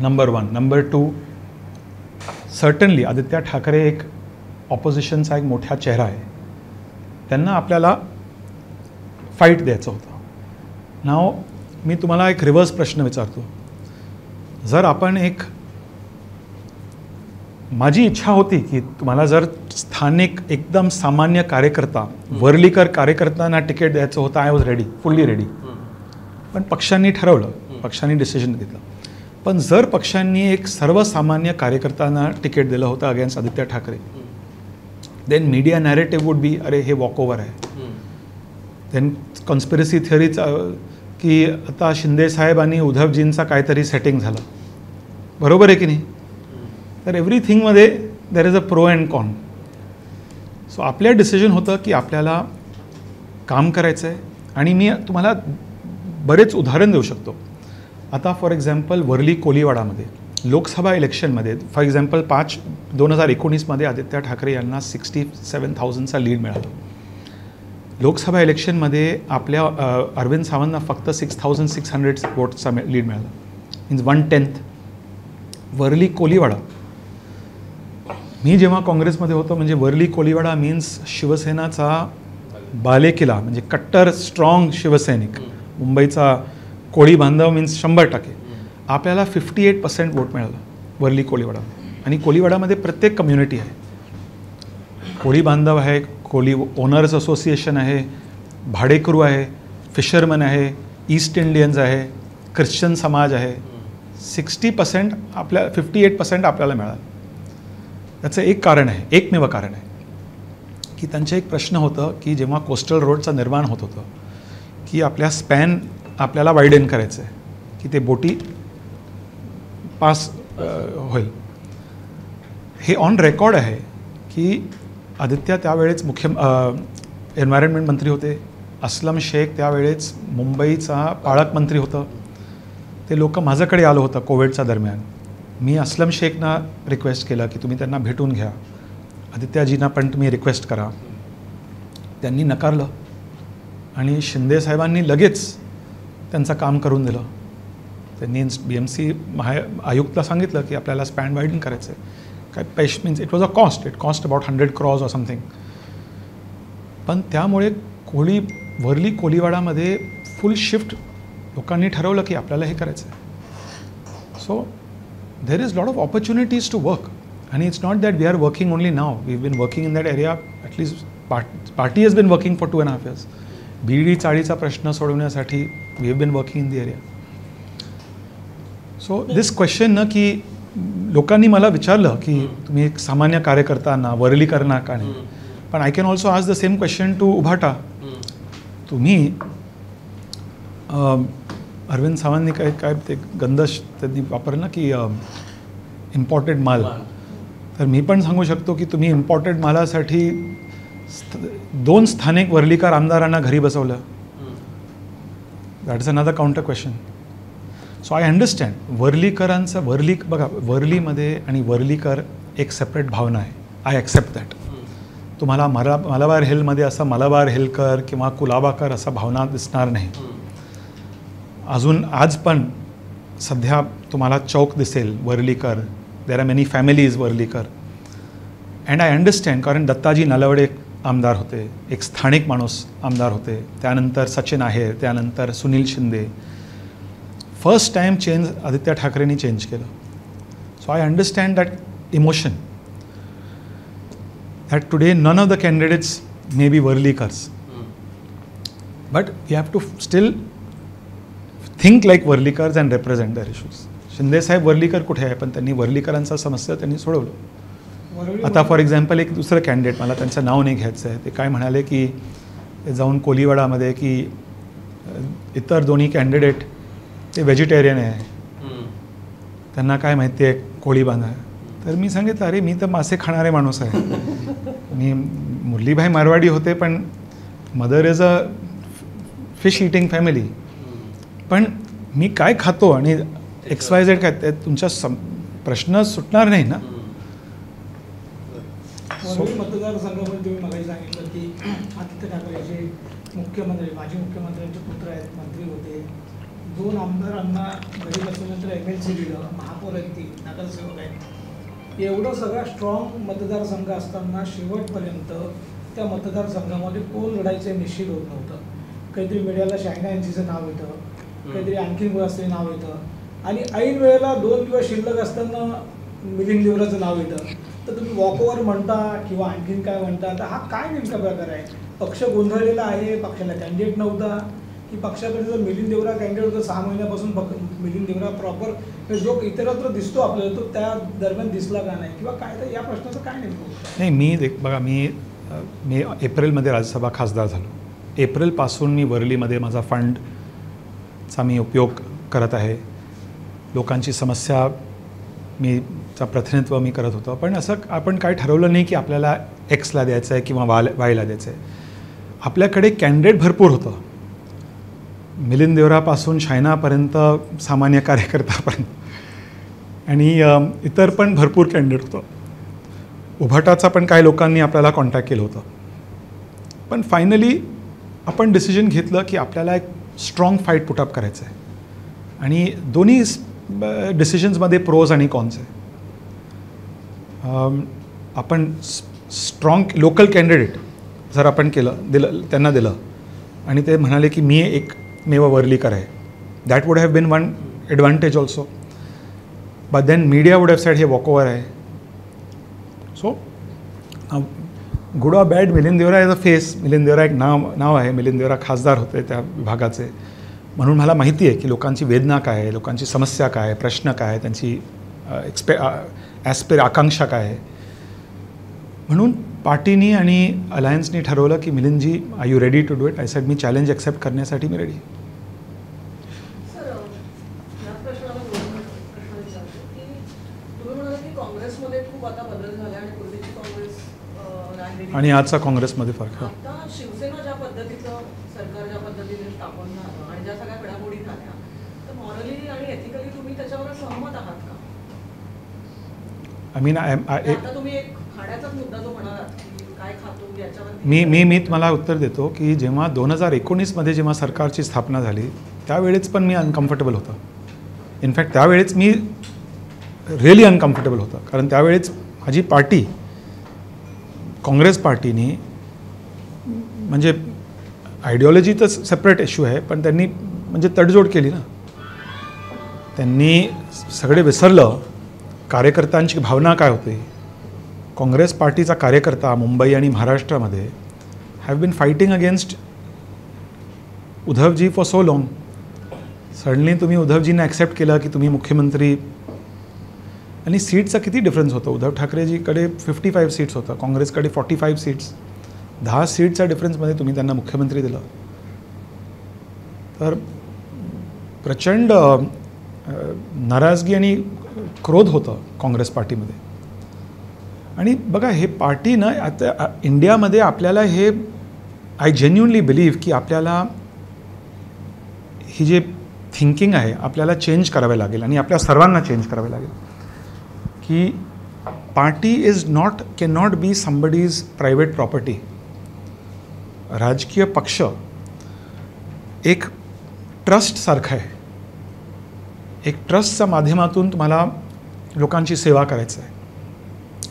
number 1. Number 2, certainly Aditya Thackeray एक ऑपोजिशनचा एक मोठा चेहरा आहे, त्यांना आपल्याला फाईट द्यायचं होतं. नाव मी तुम्हाला एक रिव्हर्स प्रश्न विचारतो. जर आपण माझी इच्छा होती की तुम्हाला जर स्थानिक एकदम सामान्य कार्यकर्ता वर्लीकर कार्यकर्त्यांना तिकीट द्यायचं होतं, I was ready, fully ready. पण पक्षांनी ठरवलं, पक्षांनी डिसिजन घेतलं. पण जर पक्षांनी एक सर्वसामान्य कार्यकर्त्यांना तिकीट दिलं होतं against Aditya Thackeray, then media narrative would be अरे हे वॉकओव्हर आहे. देन कॉन्स्पिरसी थिअरीच की आता शिंदे साहेब आणि उद्धवजींचा काहीतरी सेटिंग झालं, बरोबर आहे की नाही? तर एव्हरीथिंगमध्ये there is a pro and con. So आपल्या डिसिजन होतं की आपल्याला काम करायचं आहे. आणि मी तुम्हाला बरेच उदाहरण देऊ शकतो. आता फॉर एक्झाम्पल वर्ली कोलीवाडामध्ये लोकसभा इलेक्शनमध्ये फॉर एक्झाम्पल 2019 आदित्य ठाकरे यांना 67,000चा लीड मिळाला. लोकसभा इलेक्शनमध्ये आपल्या अरविंद सावंतना फक्त 6,600 वोट्सचा लीड मिळाला, मीन्स 1/10. वर्ली कोलीवाडा, मी जेव्हा काँग्रेसमध्ये होतो म्हणजे वर्ली कोलीवाडा मीन्स शिवसेनाचा बालेकिल्ला, म्हणजे कट्टर स्ट्रॉंग शिवसैनिक, मुंबईचा कोळी बांधव मीन्स 100%. आपल्याला 58% वोट मिळाला वर्ली कोळीवाडा. आणि कोळीवाडामध्ये प्रत्येक कम्युनिटी आहे, कोळी बांधव आहे, कोळी ओनर्स असोसिएशन आहे, भाडेकरू आहे, फिशरमन आहे, ईस्ट इंडियन्स आहे, ख्रिश्चन समाज आहे. 60% 58% आपल्याला मिळालं. त्याचं एक कारण आहे, एकमेव कारण आहे की त्यांचं एक प्रश्न होतं की जेव्हा कोस्टल रोडचं निर्माण होत होतं की आपल्या स्पॅन आपल्याला वाईडेन करायचं आहे की ते बोटी पास होईल. हे ऑन रेकॉर्ड आहे की आदित्य त्यावेळेस एन्व्हायरमेंट मंत्री होते, असलम शेख त्यावेळेस मुंबईचा पालकमंत्री होतं. ते लोक माझ्याकडे आलं होतं कोविडच्या दरम्यान. मी असलम शेखना रिक्वेस्ट केलं की तुम्ही त्यांना भेटून घ्या, आदित्यजींना पण तुम्ही रिक्वेस्ट करा. त्यांनी नकारलं आणि शिंदे साहेबांनी लगेच त्यांचं काम करून दिलं. त्यांनी BMC आयुक्तला सांगितलं की आपल्याला स्पॅन वाईडन करायचं आहे. काय पैसे means it was a cost, it cost about 100 crores or something. पण त्यामुळे वर्ली कोलीवाडामध्ये फुल शिफ्ट लोकांनी ठरवलं की आपल्याला हे करायचं आहे. So there is lot of opportunities to work. आणि it's not that we are working only now, we been working in that area at least. Party has been working for 2.5 years. BD चाळीचा प्रश्न सोडवण्यासाठी we have been working in the area. So this question ना की लोकांनी मला विचारलं की तुम्ही एक सामान्य कार्यकर्त्यांना वर्लीकरना का नाही, पण I can also ask the same question to उभाटा. तुम्ही अरविंद सावंतनी काय ते गंधश त्यांनी वापरलं ना की इम्पॉर्टेड माल. तर मी पण सांगू शकतो की तुम्ही इम्पॉर्टेड मालासाठी 2 स्थानिक वर्लीकर आमदारांना घरी बसवलं. That is another counter question. So I understand वर्लीकरांचं बघा वर्लीमध्ये आणि वर्लीकर एक सेपरेट भावना आहे. I accept that. तुम्हाला मलाबार हिलमध्ये असं मलाबार हिलकर किंवा कुलाबाकर असा भावना दिसणार नाही. अजून आज पण सध्या तुम्हाला चौक दिसेल Worlikar. There are many families Worlikar. And I understand, कारण दत्ताजी नलवडे आमदार होते, एक स्थानिक माणूस आमदार होते, त्यानंतर सचिन आहेर, त्यानंतर Sunil Shinde. First time change Aaditya ठाकरेंनी चेंज केलं. So I understand that emotion that today none of the candidates may be Worlikers. But we have to still think like Worlikars and represent their issues. शिंदेसाहेब वर्लीकर कुठे आहे, पण त्यांनी वर्लीकरांचा समस्या त्यांनी सोडवलं. आता फॉर एक्झाम्पल एक दुसरं कॅन्डिडेट, मला त्यांचं नाव नाही घ्यायचं आहे, ते काय म्हणाले की ते जाऊन कोलिवाडामध्ये की इतर दोन्ही कॅन्डिडेट ते व्हेजिटेरियन आहे, त्यांना काय माहिती आहे कोळी बांधा. तर मी सांगितलं अरे मी तर मासे खाणारे माणूस आहे. मी मुरलीभाई मारवाडी होते पण mother is a fish eating family. पण मी काय खातो आणि XYZ काय ते तुमच्या प्रश्न सुटणार नाही ना. वरळी मतदारसंघामध्ये तुम्ही मगाशी सांगितलं की आदित्य ठाकरे जे मुख्यमंत्री माजी मुख्यमंत्र्यांचे पुत्र आहेत, मंत्री होते, 2 आमदारांना घरी बसवल्यानंतर MLC दिलं, महापौर आहेत, ती नगरसेवक आहेत. एवढं सगळा स्ट्रॉंग मतदारसंघ असताना शेवटपर्यंत त्या मतदारसंघामध्ये कोण लढायचं निश्चित होत नव्हतं. काहीतरी मीडियाला शायना यांचीचं नाव येतं, काहीतरी आणखीन कोणाचं नाव येतं, आणि ऐन वेळेला 2 दिवस शिल्लक असताना मिलिंद देवराचं नाव येतं. तर तुम्ही वॉकओव्हर म्हणता किंवा आणखीन काय म्हणता, तर हा काय नेमका प्रकार आहे? पक्ष गोंधळलेला आहे, पक्षाला कॅन्डिडेट नव्हता, की पक्षाकडे जर मिलिंद देवरा कॅन्डिडेट होतं 6 महिन्यापासून मिलिंद देवरा प्रॉपर जो इतरत्र दिसतो आपल्याला तो त्या दरम्यान दिसला का नाही, किंवा काय? तर या प्रश्नाचं काय नेमकं? नाही, मी बघा मी एप्रिलमध्ये राज्यसभा खासदार झालो. एप्रिलपासून मी वरळीमध्ये माझा फंडचा मी उपयोग करत आहे. लोकांची समस्या चा प्रतिनिधित्व मी करत होतो. पण असं आपण काय ठरवलं नाही की आपल्याला Xला द्यायचं आहे किंवा वायला द्यायचं आहे. आपल्याकडे कॅन्डिडेट भरपूर होतं, मिलिंद देवरापासून शायनापर्यंत, सामान्य कार्यकर्त्यापर्यंत, आणि इतर पण भरपूर कॅन्डिडेट होतं. उभाटाचा पण काही लोकांनी आपल्याला कॉन्टॅक्ट केलं होतं. पण फायनली आपण डिसिजन घेतलं की आपल्याला एक स्ट्रॉंग फाईट पुटअप करायचं आहे, आणि दोन्ही डिसिजन्समध्ये प्रोज आणि कॉन्स आहे. आपण स्ट्रॉंग लोकल कॅन्डिडेट जर आपण त्यांना दिलं आणि ते म्हणाले की मी एकमेव वर्लीकर आहे, that would have been one advantage also. But then media would have said हे वॉकओव्हर आहे. So good or bad, Milind Deora is a face. Milind Deora एक नाव आहे. मिलिंद देवरा खासदार होते त्या विभागाचे, म्हणून मला माहिती आहे की लोकांची वेदना काय आहे, लोकांची समस्या काय आहे, प्रश्न काय आहे, त्यांची आकांक्षा काय आहे. म्हणून पार्टीनी आणि अलायन्सनी ठरवलं की मिलिंदजी, are you ready to do it? I said मी चॅलेंज ॲक्सेप्ट करण्यासाठी मी रेडी. आणि आजचा काँग्रेसमध्ये फरक आहे. शिवसेना ज्या पद्धतीचं सरकार ज्या पद्धतीने स्थापन झालं आणि ज्या सगळ्या घडामोडी झाल्या, तर मॉरली आणि एथिकली तुम्ही त्याच्यावर सहमत आहात का? आता तुम्ही एक खाण्याचाच मुद्दा जो म्हणालात की काय खातो याच्यावर मी तुम्हाला उत्तर देतो की जेव्हा 2019मध्ये जेव्हा सरकारची स्थापना झाली त्यावेळेच पण मी अनकम्फर्टेबल होतो. इनफॅक्ट त्यावेळेच मी रिअली अनकम्फर्टेबल होतं, कारण त्यावेळेस माझी पार्टी काँग्रेस पार्टीने, म्हणजे आयडिओलॉजी तर सेपरेट इश्यू आहे, पण त्यांनी म्हणजे तडजोड केली ना. त्यांनी सगळे विसरलं कार्यकर्त्यांची भावना काय होती. काँग्रेस पार्टीचा कार्यकर्ता मुंबई आणि महाराष्ट्रामध्ये हॅव बीन फायटिंग अगेन्स्ट उद्धवजी फॉर सो लॉंग. सडनली तुम्ही उद्धवजींना ॲक्सेप्ट केलं की तुम्ही मुख्यमंत्री, आणि सीट्सचा किती डिफरन्स होता. उद्धव ठाकरेजीकडे 55 सीट्स होतं, काँग्रेसकडे 45 सीट्स. 10 सीट्सच्या डिफरन्समध्ये तुम्ही त्यांना मुख्यमंत्री दिलं. तर प्रचंड नाराजगी आणि क्रोध होतं काँग्रेस पार्टीमध्ये. आणि बघा हे पार्टी ना आता इंडियामध्ये आपल्याला हे आय जेन्युनली बिलीव्ह की आपल्याला ही जे थिंकिंग आहे आपल्याला चेंज करावे लागेल, आणि आपल्या सर्वांना चेंज करावे लागेल की party can not be somebody's private property. राजकीय पक्ष एक ट्रस्टसारखं आहे. एक ट्रस्टच्या माध्यमातून तुम्हाला लोकांची सेवा करायचं आहे.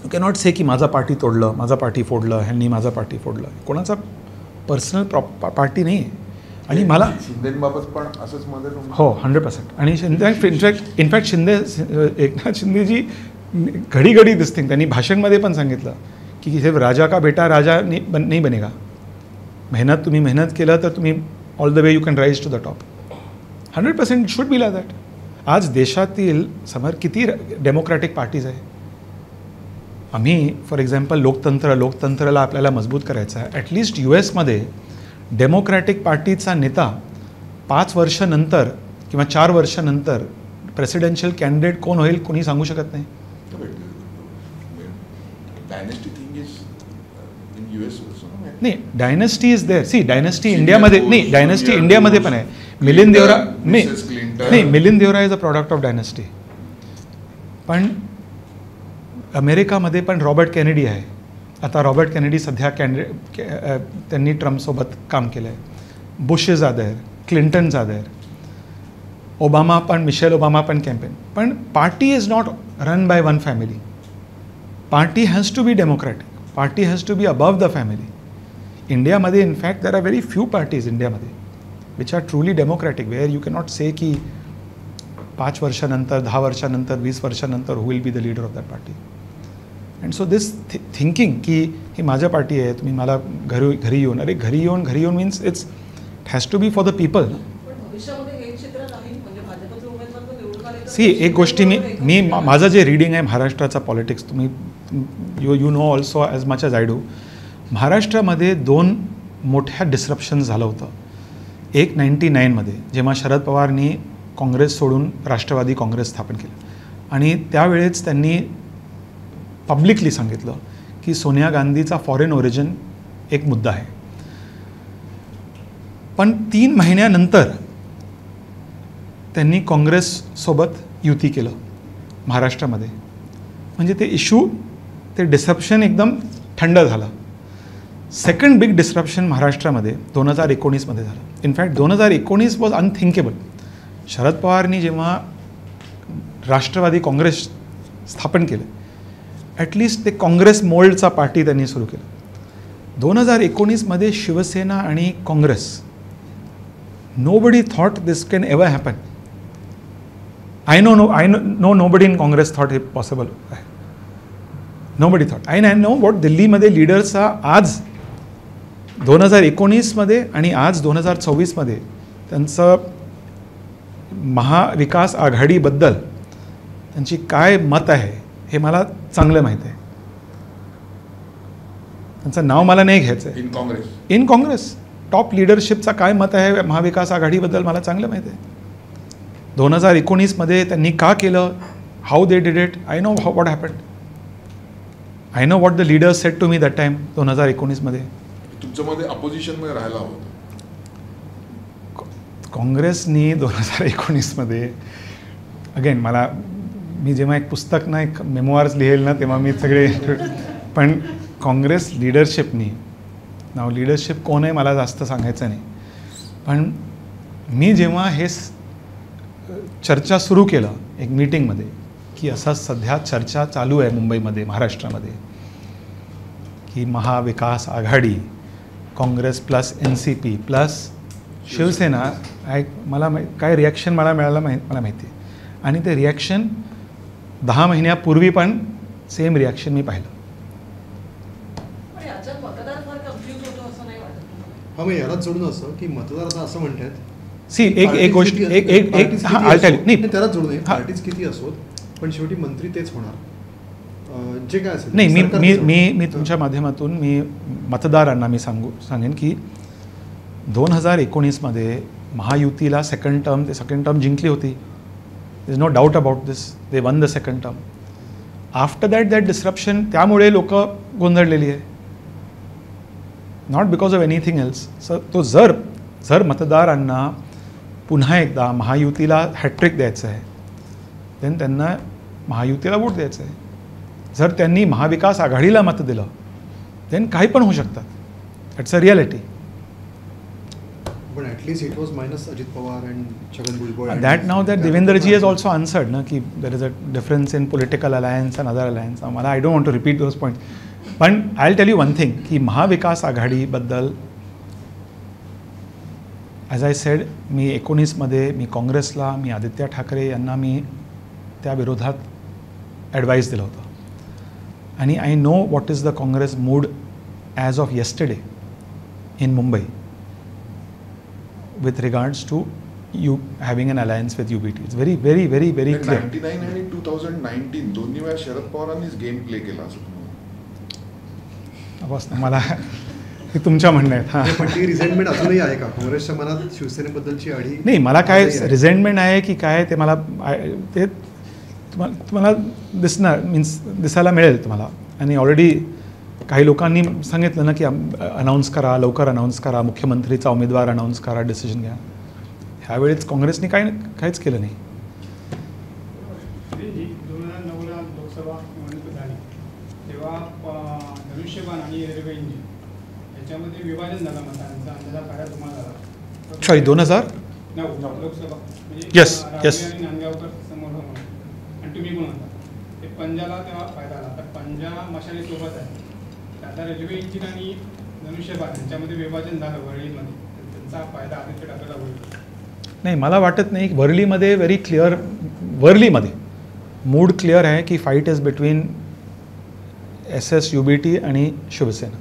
यू कॅनॉट से की माझा पार्टी तोडलं, माझा पार्टी फोडलं, ह्यांनी माझा पार्टी फोडलं. कोणाचा पर्सनल पार्टी नाही आहे. आणि मला शिंदेबाबत पण असंच मदत हो 100%. आणि इनफॅक्ट एकनाथ शिंदेजी घडी घडी दिसते. त्यांनी भाषणमध्ये पण सांगितलं की हे राजा का बेटा राजा नाही बनेगा. तुम्ही मेहनत केलं तर तुम्ही all the way you can rise to the top. 100% should be like that. आज देशातील समोर किती डेमोक्रॅटिक पार्टीज आहे. आम्ही फॉर एक्झाम्पल लोकतंत्राला आपल्याला मजबूत करायचं आहे. ॲटलिस्ट US मध्ये डेमोक्रॅटिक पार्टीचा नेता 5 वर्षानंतर किंवा 4 वर्षानंतर प्रेसिडेन्शियल कॅन्डिडेट कोण होईल कोणी सांगू शकत नाही. Dynasty thing is in US नाही, dynasty is there. See dynasty इंडियामध्ये नाही, डायनेस्टी इंडियामध्ये पण आहे. मिलिंद देवरा नाही, Milind Deora is a product of dynasty. पण अमेरिकामध्ये पण रॉबर्ट केनेडी आहे. आता रॉबर्ट केनेडी सध्या त्यांनी ट्रम्पसोबत काम केलं आहे. Bushes are there, Clintons are there, Obama पण, मिशेल ओबामा पण कॅम्पेन. पण party is not run by one family. Party has to be democratic. Party has to be above the family. इंडियामध्ये in fact there are very few parties इंडियामध्ये which are truly democratic, where you cannot say की 5 वर्षानंतर, 10 वर्षानंतर, 20 वर्षानंतर who will be the leader of that party. And so this thinking की ही माझ्या party आहे, तुम्ही मला घरी येऊन, अरे घरी येऊन means it's has to be for the people. See एक गोष्टी मी माझं जे रीडिंग आहे महाराष्ट्राचा पॉलिटिक्स, तुम्ही you know also as much as I do. महाराष्ट्रामध्ये 2 मोठ्या डिस्रप्शन झालं होतं. एक 99मध्ये जेव्हा शरद पवारनी काँग्रेस सोडून राष्ट्रवादी काँग्रेस स्थापन केलं आणि त्यावेळेस त्यांनी पब्लिकली सांगितलं की सोनिया गांधीचा फॉरेन ओरिजिन एक मुद्दा आहे. पण 3 महिन्यानंतर त्यांनी काँग्रेससोबत युती केलं महाराष्ट्रामध्ये. म्हणजे ते इश्यू, ते डिसरप्शन एकदम थंड झालं. सेकंड बिग डिस्रप्शन महाराष्ट्रामध्ये 2019मध्ये झालं. In fact 2019 was unthinkable. शरद पवारनी जेव्हा राष्ट्रवादी काँग्रेस स्थापन केलं, ॲटलिस्ट ते काँग्रेस मोल्डचा पार्टी त्यांनी सुरू केलं. 2019मध्ये शिवसेना आणि Congress, nobody thought this can ever happen. I know nobody in Congress thought it possible. Nobody thought. I know what दिल्लीमध्ये लीडर्सचा आज 2019मध्ये आणि आज 2024मध्ये त्यांचं महाविकास आघाडीबद्दल त्यांची काय मत आहे हे मला चांगलं माहीत आहे. त्यांचं नाव मला नाही घ्यायचं आहे. इन काँग्रेस टॉप लिडरशिपचा काय मत आहे महाविकास आघाडीबद्दल मला चांगलं माहीत आहे. 2019मध्ये त्यांनी का केलं, how they did it, I know what happened. I know what the leaders said to me that time 2019मध्ये. तुमच्यामध्ये अपोजिशनमध्ये राहायला होतं. काँग्रेसनी 2019मध्ये अगेन मी जेव्हा एक पुस्तक ना, एक मेमोआर्स लिहेल ना, तेव्हा मी सगळे पण काँग्रेस लिडरशिपनी, नाव लीडरशिप कोण आहे मला जास्त सांगायचं नाही, पण मी जेव्हा हे चर्चा सुरू केलं एक मीटिंगमध्ये की असं सध्या चर्चा चालू आहे मुंबईमध्ये, महाराष्ट्रामध्ये, की Mahavikas Aghadi, Congress plus NCP plus Shivsena, मला काय रिॲक्शन मला मिळालं मला माहिती आहे. आणि ते रिॲक्शन 10 महिन्यापूर्वी पण सेम रिॲक्शन मी पाहिलं. हा, मग यालाच जोडून असं की मतदार आता असं म्हणतात, सी एक गोष्ट एक नाही त्यालाच जोडून पार्टीज किती असोत पण शेवटी मंत्री तेच होणार, जे काय असेल. नाही, मी तुमच्या माध्यमातून मी मतदारांना मी सांगेन की 2019मध्ये महायुतीला सेकंड टर्म जिंकली होती. There is no doubt about this. They won the second term. After that disruption, त्यामुळे लोक गोंधळलेली आहे, not because of anything else. तो जर मतदारांना पुन्हा एकदा महायुतीला हॅट्रिक द्यायचं आहे, देन त्यांना महायुतीला वोट द्यायचं आहे. जर त्यांनी महाविकास आघाडीला मत दिलं देन काही पण होऊ शकतात. It's a reality. But at least it was minus Ajit Pawar and Chhagan Bhujbal. That now that Devendraji has also answered, na, ki there is a difference in political alliance and other alliance. I don't want to repeat those points. But I'll tell you one thing, ki Mahavikas Aghadi baddal, as I said, मी 19मध्ये मी काँग्रेसला, मी आदित्य ठाकरे यांना मी त्या विरोधात advice दिलं होतं. आणि I know what is the Congress mood as of yesterday in Mumbai. with regards to you having an alliance with UBT. It's very, very, very, very clear. 99 आणि 2019 दोन्ही वेळा शरद पवारांनीच गेम प्ले केला असं तुम्हाला बस मला हे तुमच्या म्हणणं आहेत हां. पण ती रिझेंटमेंट अजूनही आहे का काँग्रेसच्या मनात शिवसेनेबद्दलची आढी? नाही, मला काय आजही आहे. रिझेंटमेंट आहे की काय ते मला ते तुम्हाला दिसायला मिळेल तुम्हाला. आणि ऑलरेडी काही लोकांनी सांगितलं ना की अनाऊन्स करा, लवकर अनाऊन्स करा, मुख्यमंत्रीचा उमेदवार अनाऊन्स करा, डिसिजन घ्या. ह्यावेळेस काँग्रेसने काहीच केलं नाही. 2009ला लोकसभा निवडणूक झाली तेव्हा धनुष्यबाण आणि रेल्वे इंजिन याच्यामध्ये विभाजन झालं मतांचा आणि त्याचा फायदा तुम्हाला झाला. सॉरी 2009 लोकसभा म्हणजे Yes, yes. राहुल आणि नांदगावकर समोर आणि तुम्ही पण होता. ते पंजाला तेव्हा फायदा आला. तर पंजा मशाली सोबत आहे. आता रेल्वे इंजिन आणि धनुष्यबाण यांच्यामध्ये विभाजन झालं वरळीमध्ये. त्यांचा फायदा आदित्य ठाकरेला होईल. नाही, मला वाटत नाही. वरळीमध्ये व्हेरी क्लिअर, वरळीमध्ये मूड क्लिअर आहे की fight is between SS UBT आणि शिवसेना.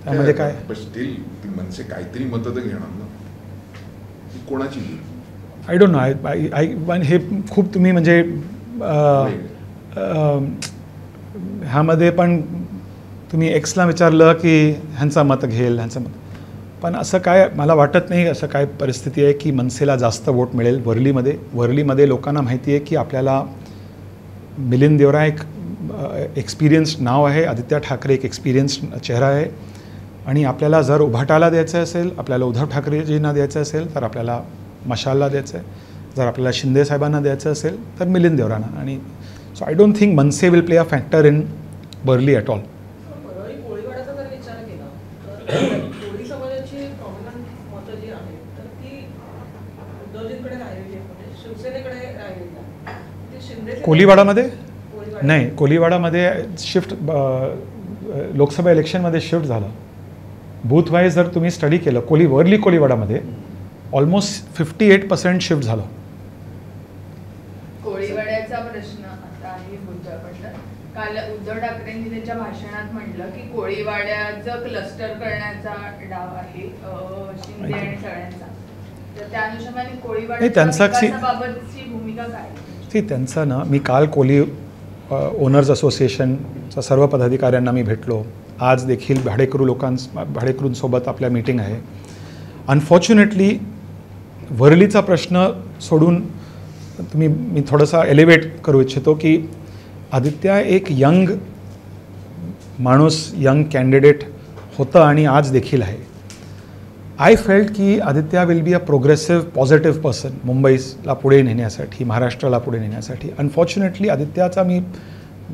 त्यामध्ये काय स्टील ती मनसे काहीतरी मतं तर घेणार ना, ती कोणाची? I don't no. पण हे खूप तुम्ही म्हणजे ह्यामध्ये पण तुम्ही एक्सला विचारलं की ह्यांचं मत घेईल, ह्यांचं मत, पण असं काय मला वाटत नाही असं काय परिस्थिती आहे की मनसेला जास्त वोट मिळेल वरळीमध्ये. वरळीमध्ये लोकांना माहिती आहे की आपल्याला मिलिंद देवरा एक एक्सपिरियन्स्ड नाव आहे, आदित्य ठाकरे एक एक्सपिरियन्स्ड चेहरा आहे. आणि आपल्याला जर उभाटाला द्यायचं असेल, आपल्याला उद्धव ठाकरेजींना द्यायचं असेल तर आपल्याला मशालला द्यायचं आहे. जर आपल्याला शिंदे साहेबांना द्यायचं असेल तर मिलिंद देवरांना. आणि so I don't think MNS will play a factor in Worli at all. Parli कोळीवाड्याचा जर विचार केला तर कोळी समाजाची प्रॉमिनंट मतं जी आहेत तर ती उद्धवजींकडे राहिलेली आहे, म्हणजे शिवसेनेकडे राहिलेली आहे. ती शिंदे कोळीवाडामध्ये नाही, कोळीवाडामध्ये शिफ्ट लोकसभा इलेक्शनमध्ये शिफ्ट झालं. बूथ वाईज जर तुम्ही स्टडी केलं वरळी कोळीवाडामध्ये ऑलमोस्ट 58% शिफ्ट झालं. कोळीवाड्याचा प्रश्न आता आहे मुद्दा पडला. काल उद्धव ठाकरेंनी त्यांच्या भाषणात म्हटलं की कोळीवाड्याचं क्लस्टर करण्याचा डाव आहे शिंदे आणि सगळ्यांचा. तर त्या अनुषंगाने कोळीवाड्याच्या विकासाबाबतची भूमिका काय? त्यांचं ना, मी काल कोळी ओनर्स असोसिएशनच्या सर्व पदाधिकाऱ्यांना मी भेटलो. आज देखील भाडेकरूंसोबत आपल्या मीटिंग आहे. अनफॉर्च्युनेटली वरळीचा प्रश्न सोडून मी थोडासा एलिव्हेट करू इच्छितो की आदित्य एक यंग माणूस, यंग कॅन्डिडेट होतं आणि आज देखील आहे. आय फेल्ट की Aditya will be a progressive positive person मुंबईला पुढे नेण्यासाठी, महाराष्ट्राला पुढे नेण्यासाठी. अनफॉर्च्युनेटली आदित्याचा मी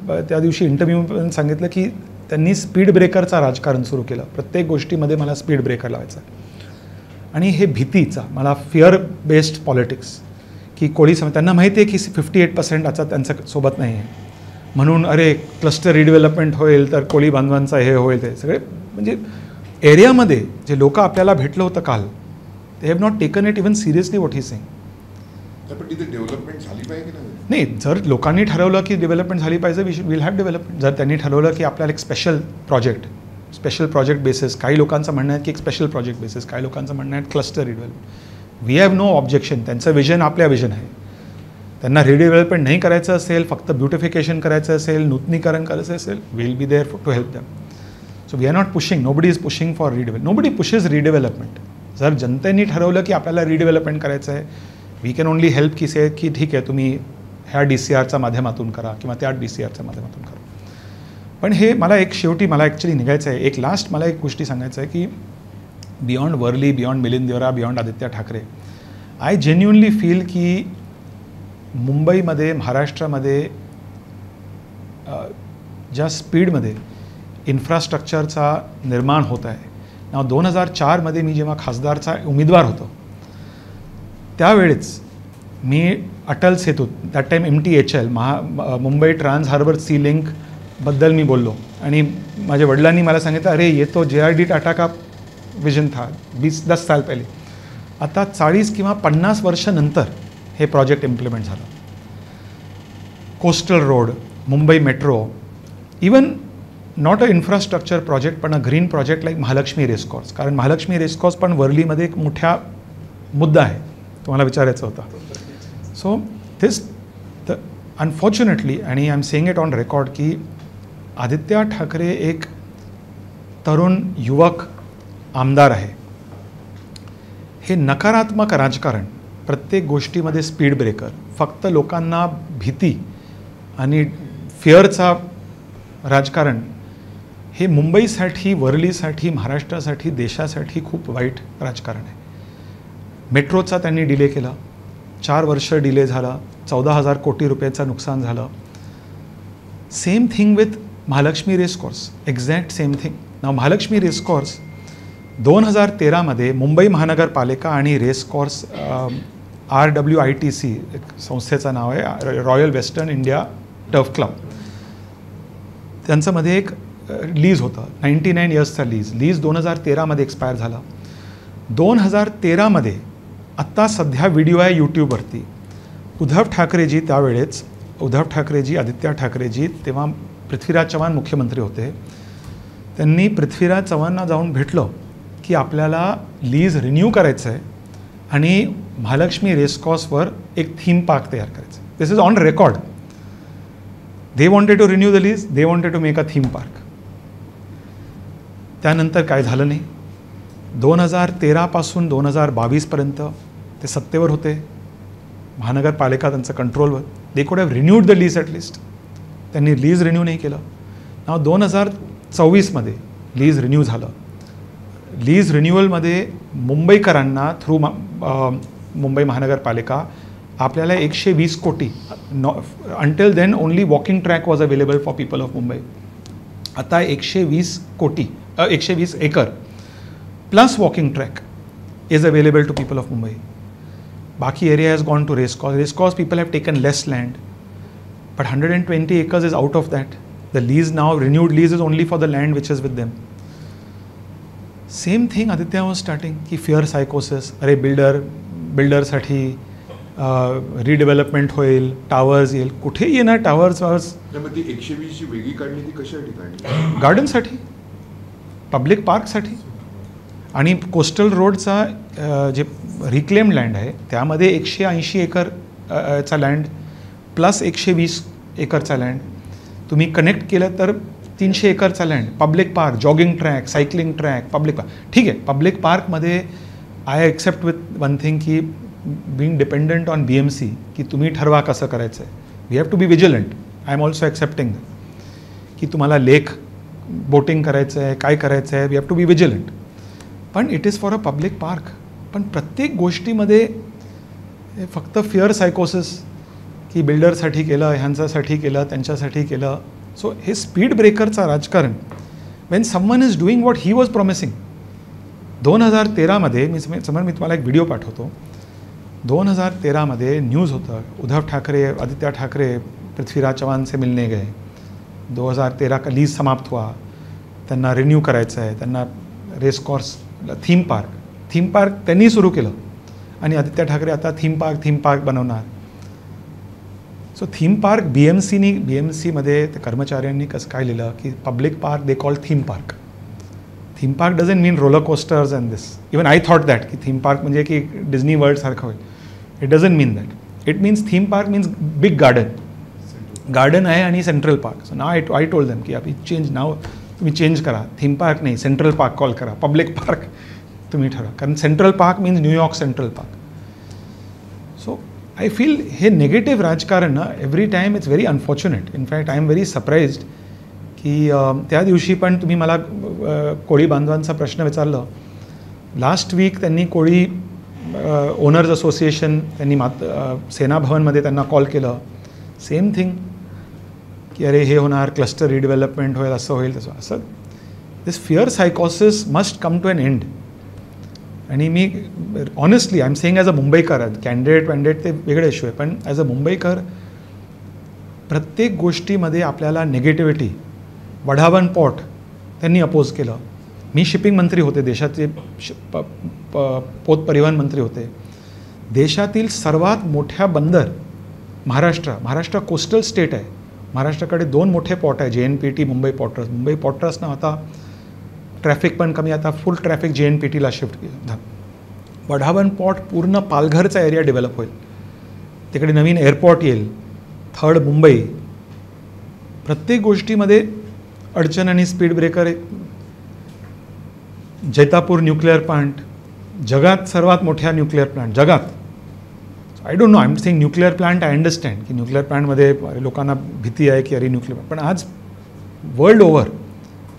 त्या दिवशी इंटरव्ह्यूमध्ये सांगितलं की त्यांनी स्पीड ब्रेकरचा राजकारण सुरू केलं. प्रत्येक गोष्टीमध्ये मला स्पीड ब्रेकर लावायचा आणि हे भीतीचा, मला फिअर बेस्ड पॉलिटिक्स की कोळी त्यांना माहिती आहे की 58% आता त्यांच्यासोबत नाही आहे म्हणून अरे क्लस्टर रिडेव्हलपमेंट होईल तर कोळी बांधवांचा हे होईल. ते सगळे म्हणजे एरियामध्ये जे लोक आपल्याला भेटलं होतं काल, they have not taken it even seriously what he saying. पण तिथे डेव्हलपमेंट झाली पाहिजे की नाही, जर लोकांनी ठरवलं की डेव्हलपमेंट झाली पाहिजे, विल हॅव डेव्हलपमेंट. जर त्यांनी ठरवलं की आपल्याला एक स्पेशल प्रोजेक्ट बेसिस, काही लोकांचं म्हणणं आहे की एक स्पेशल प्रोजेक्ट बेसिस, काही लोकांचं म्हणणं आहे cluster redevelopment, we have no objection. त्यांचं विजन आपल्या विजन आहे. त्यांना रिडेव्हलपमेंट नाही करायचं असेल, फक्त ब्युटिफिकेशन करायचं असेल, नूतनीकरण करायचं असेल, will be there to help them. So we are not pushing, nobody is pushing for nobody pushes redevelopment. जर जनतेने ठरवलं की आपल्याला रिडेव्हलपमेंट करायचं आहे, वी कॅन ओनली हेल्प की ठीक आहे तुम्ही ह्या DCRच्या माध्यमातून करा किंवा त्या DCRच्या माध्यमातून करा. पण हे मला एक शेवटी मला ॲक्च्युली निघायचं आहे. एक लास्ट मला एक गोष्टी सांगायचं आहे की beyond Worli, beyond Milind Deora, beyond Aditya Thackeray, I genuinely feel की मुंबईमध्ये, महाराष्ट्रामध्ये ज्या स्पीडमध्ये इन्फ्रास्ट्रक्चरचा निर्माण होत आहे ना, 2004मध्ये मी जेव्हा खासदारचा उमेदवार होतो त्यावेळेस मी Atal Setu, that time MTHL Mumbai trans harbour sea लिंकबद्दल मी बोललो आणि माझ्या वडिलांनी मला सांगितलं अरे ये तो JRD टाटा का विजन था 10 साल पहिले. आता 40 किंवा 50 वर्षानंतर हे प्रोजेक्ट इम्प्लिमेंट झालं. Coastal road, Mumbai metro, even not a infrastructure project पण अ ग्रीन प्रोजेक्ट लाईक महालक्ष्मी रेसकॉर्स. कारण महालक्ष्मी रेसकॉर्स पण वरळीमध्ये एक मोठ्या मुद्दा आहे तुम्हाला विचारायचा होता. सो दिस द अनफॉर्च्युनेटली, आणि I am saying it on record, की आदित्य ठाकरे एक तरुण युवक आमदार आहे. हे नकारात्मक राजकारण, प्रत्येक गोष्टीमध्ये स्पीड ब्रेकर, फक्त लोकांना भीती आणि फिअरचा राजकारण, हे मुंबईसाठी, वरळीसाठी, महाराष्ट्रासाठी, देशासाठी खूप वाईट राजकारण आहे. मेट्रोचा त्यांनी डिले केला, 4 वर्ष डिले झाला, 14,000 कोटी रुपयाचं नुकसान झालं. Same thing with Mahalakshmi racecourse, exact same thing. Now Mahalakshmi racecourse 2013मध्ये मुंबई महानगरपालिका आणि रेसकोर्स RWITC संस्थेचं नाव आहे, Royal Western India Turf Club, त्यांच्यामध्ये एक लीज होतं, 99 इयर्सचा लीज 2013मध्ये एक्सपायर झाला. 2013मध्ये आत्ता सध्या व्हिडिओ आहे यूट्यूबवरती, उद्धव ठाकरेजी, त्यावेळेस उद्धव ठाकरेजी, आदित्य ठाकरेजी, तेव्हा पृथ्वीराज चव्हाण मुख्यमंत्री होते, त्यांनी पृथ्वीराज चव्हाणांना जाऊन भेटलं की आपल्याला लीज रिन्यू करायचं आहे आणि महालक्ष्मी रेसकॉर्सवर एक थीम पार्क तयार करायचं आहे. This is on record. They wanted to renew the lease, they wanted to make a theme park. त्यानंतर काय झालं नाही. 2013 पासून 2022पर्यंत ते सत्तेवर होते, महानगरपालिका त्यांचं कंट्रोलवर. They could have renewed the lease at least. त्यांनी लीज रिन्यू नाही केलं. नाव 2024मध्ये लीज रिन्यू झालं. लीज रिन्युअलमध्ये मुंबईकरांना थ्रू मुंबई महानगरपालिका आपल्याला 120 crore, until then only walking track was available for people of Mumbai. आता 120 crore, 120 acre plus walking track is available to people of Mumbai. बाकी area has gone to racecourse. Racecourse people have taken less land, but 120 acres is out of that. The lease now, renewed lease is only for the land which is with them. Same thing Aditya was starting, की fear psychosis, अरे बिल्डरसाठी redevelopment होईल, towers येईल, कुठे येणार towers? ती 120 ची वेगळी काढली, ती कशासाठी काढली? गार्डनसाठी, पब्लिक पार्कसाठी. आणि कोस्टल रोडचा जे रिक्लेम्ड लँड आहे त्यामध्ये 180 एकरचा लँड प्लस 120 एकरचा लँड तुम्ही कनेक्ट केलं तर 300 एकरचा land, public park, jogging track, cycling track, public park. ठीक आहे, पब्लिक पार्कमध्ये I accept with one thing, की बिंग डिपेंडंट ऑन BMC, की तुम्ही ठरवा कसं करायचं आहे. We have to be vigilant. I am also accepting की तुम्हाला लेक बोटिंग करायचं आहे, काय करायचं आहे, we have to be vigilant. पण it is for a public park. पण प्रत्येक गोष्टीमध्ये फक्त फिअर सायकोसिस, की बिल्डरसाठी केलं, ह्यांच्यासाठी केलं, त्यांच्यासाठी केलं. सो हे स्पीड ब्रेकरचा राजकारण, when someone is doing what he was promising. 2013मध्ये मी तुम्हाला एक व्हिडिओ पाठवतो. 2013मध्ये न्यूज़ होता, उद्धव ठाकरे, आदित्य ठाकरे पृथ्वीराज चव्हाण से मिलने गए. 2013 का लीज समाप्त हुआ, त्यांना रिन्यू करायचं आहे, त्यांना रेसकॉर्स थीम पार्क त्यांनी सुरू केलं आणि आदित्य ठाकरे आता थीम पार्क बनवणार. सो थीम पार्क BMCमध्ये ते कर्मचाऱ्यांनी कसं काय लिहिलं की public park they call theme park. Theme park doesn't mean roller coasters and this. Even I thought that की थीम पार्क म्हणजे की डिझनी वर्ल्ड सारखं होईल. It doesn't mean that. It means theme park means big garden आहे आणि central park. So now I told them की आप change, नाव तुम्ही चेंज करा, थीम पार्क नाही, सेंट्रल पार्क कॉल करा, पब्लिक पार्क तुम्ही ठरवा. कारण central park means New York central park. So I feel हे नेगेटिव्ह राजकारण ना every time it's very unfortunate. In fact I am very surprised की त्या दिवशी पण तुम्ही मला कोळी बांधवांचा प्रश्न विचारलं. लास्ट वीक त्यांनी कोळी ओनर्स असोसिएशन त्यांनी सेना भवनमध्ये त्यांना कॉल केलं. सेम थिंग की अरे हे होणार, क्लस्टर रिडेव्हलपमेंट होईल, असं होईल, तसं. असं दिस फिअर सायकॉसिस must come to an end. आणि मी honestly I am saying as a Mumbaikar, candidate ते वेगळे इश्यू आहे, पण ॲज अ मुंबईकर प्रत्येक गोष्टीमध्ये आपल्याला निगेटिव्हिटी, वढावन पोर्ट त्यांनी अपोज केलं. मी शिपिंग मंत्री होते, देशाचे पोत परिवहन मंत्री होते. देशातील सर्वात मोठ्या बंदर महाराष्ट्र कोस्टल स्टेट आहे. महाराष्ट्राकडे 2 मोठे पोर्ट आहे, JNPT, Mumbai port trust. Mumbai port ट्रस्टनं आता ट्रॅफिक पण कमी, आता फुल ट्रॅफिक JNPTला शिफ्ट केलं. वढावन पोर्ट पूर्ण पालघरचा एरिया डेव्हलप होईल. तिकडे नवीन एअरपोर्ट येईल, 3rd मुंबई. प्रत्येक गोष्टीमध्ये अडचण आणि speed breaker. Jaitapur nuclear plant, जगात सर्वात मोठ्या न्यूक्लिअर प्लांट जगात. I don't know, I am saying nuclear plant. I understand की न्यूक्लिअर प्लांटमध्ये लोकांना भीती आहे की अरे न्यूक्लिअर, पण आज world over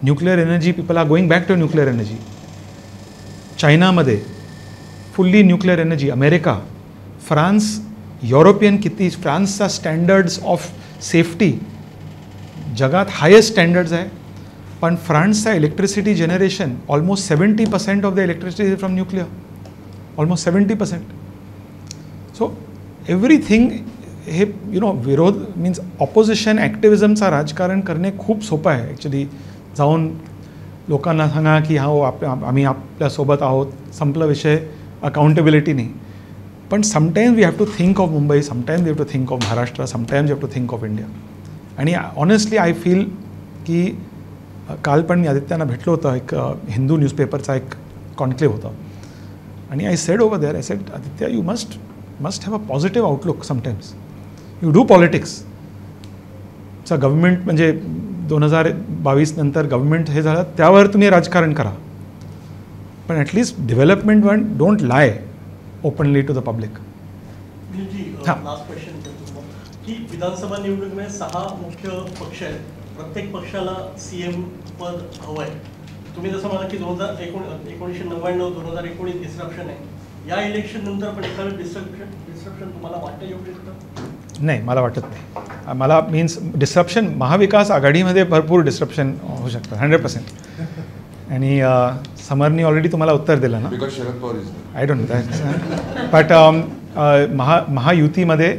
nuclear energy, people are going back to nuclear energy. चायनामध्ये fully nuclear energy. America, France, European, किती फ्रान्सचा स्टँडर्ड्स ऑफ सेफ्टी जगात हायेस्ट स्टँडर्ड्स आहे. पण फ्रान्सचा electricity generation almost 70% of the electricity is from nuclear. Almost 70%. So everything हे विरोध means opposition ॲक्टिव्हिजमचा राजकारण करणे खूप सोपं आहे ॲक्च्युली. जाऊन लोकांना सांगा की हो आम्ही आपल्यासोबत आहोत, संपला विषय, अकाउंटेबिलिटी नाही. पण sometimes we have to think of Mumbai, sometimes we have to think of Maharashtra, sometimes we have to think of India. आणि ऑनेस्टली आय फील की काल पण मी आदित्यांना भेटलो होतं. एक हिंदू न्यूजपेपरचा एक कॉन्क्लेव्ह होता आणि I said over there, I said Aditya you must have a positive outlook. Sometimes you do politics. चा गव्हर्मेंट म्हणजे 2022 नंतर गव्हर्मेंट हे झालं त्यावर तुम्ही राजकारण करा, पण at least development one don't lie openly to the public. Last question की विधानसभा निवडणुकीमध्ये 6 मुख्य पक्ष आहेत. प्रत्येक पक्षाला CM पद हवं आहे. तुम्ही जसं म्हणाल की 1999 2019 डिस्ट्रप्शन आहे. या इलेक्शन नंतर पण एखादं डिस्ट्रप्शन तुम्हाला वाटतं येऊ शकतं? नाही, मला वाटत नाही. मला मीन्स डिस्ट्रप्शन महाविकास आघाडीमध्ये भरपूर डिस्ट्रप्शन होऊ शकतं 100%. आणि समरनी ऑलरेडी तुम्हाला उत्तर दिलं ना. Because Sharad Pawar is I don't know but महायुतीमध्ये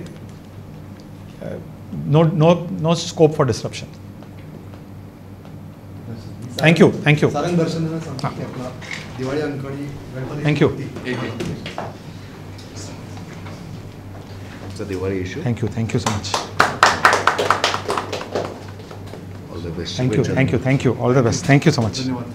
no scope for disruption. Thank you. Sarang Darshan आपला दिवाळी अंकणी Ganpati. Thank you. Diwali issue. Thank you so much. All the best. Thank you. All the best. Thank you so much. धन्यवाद.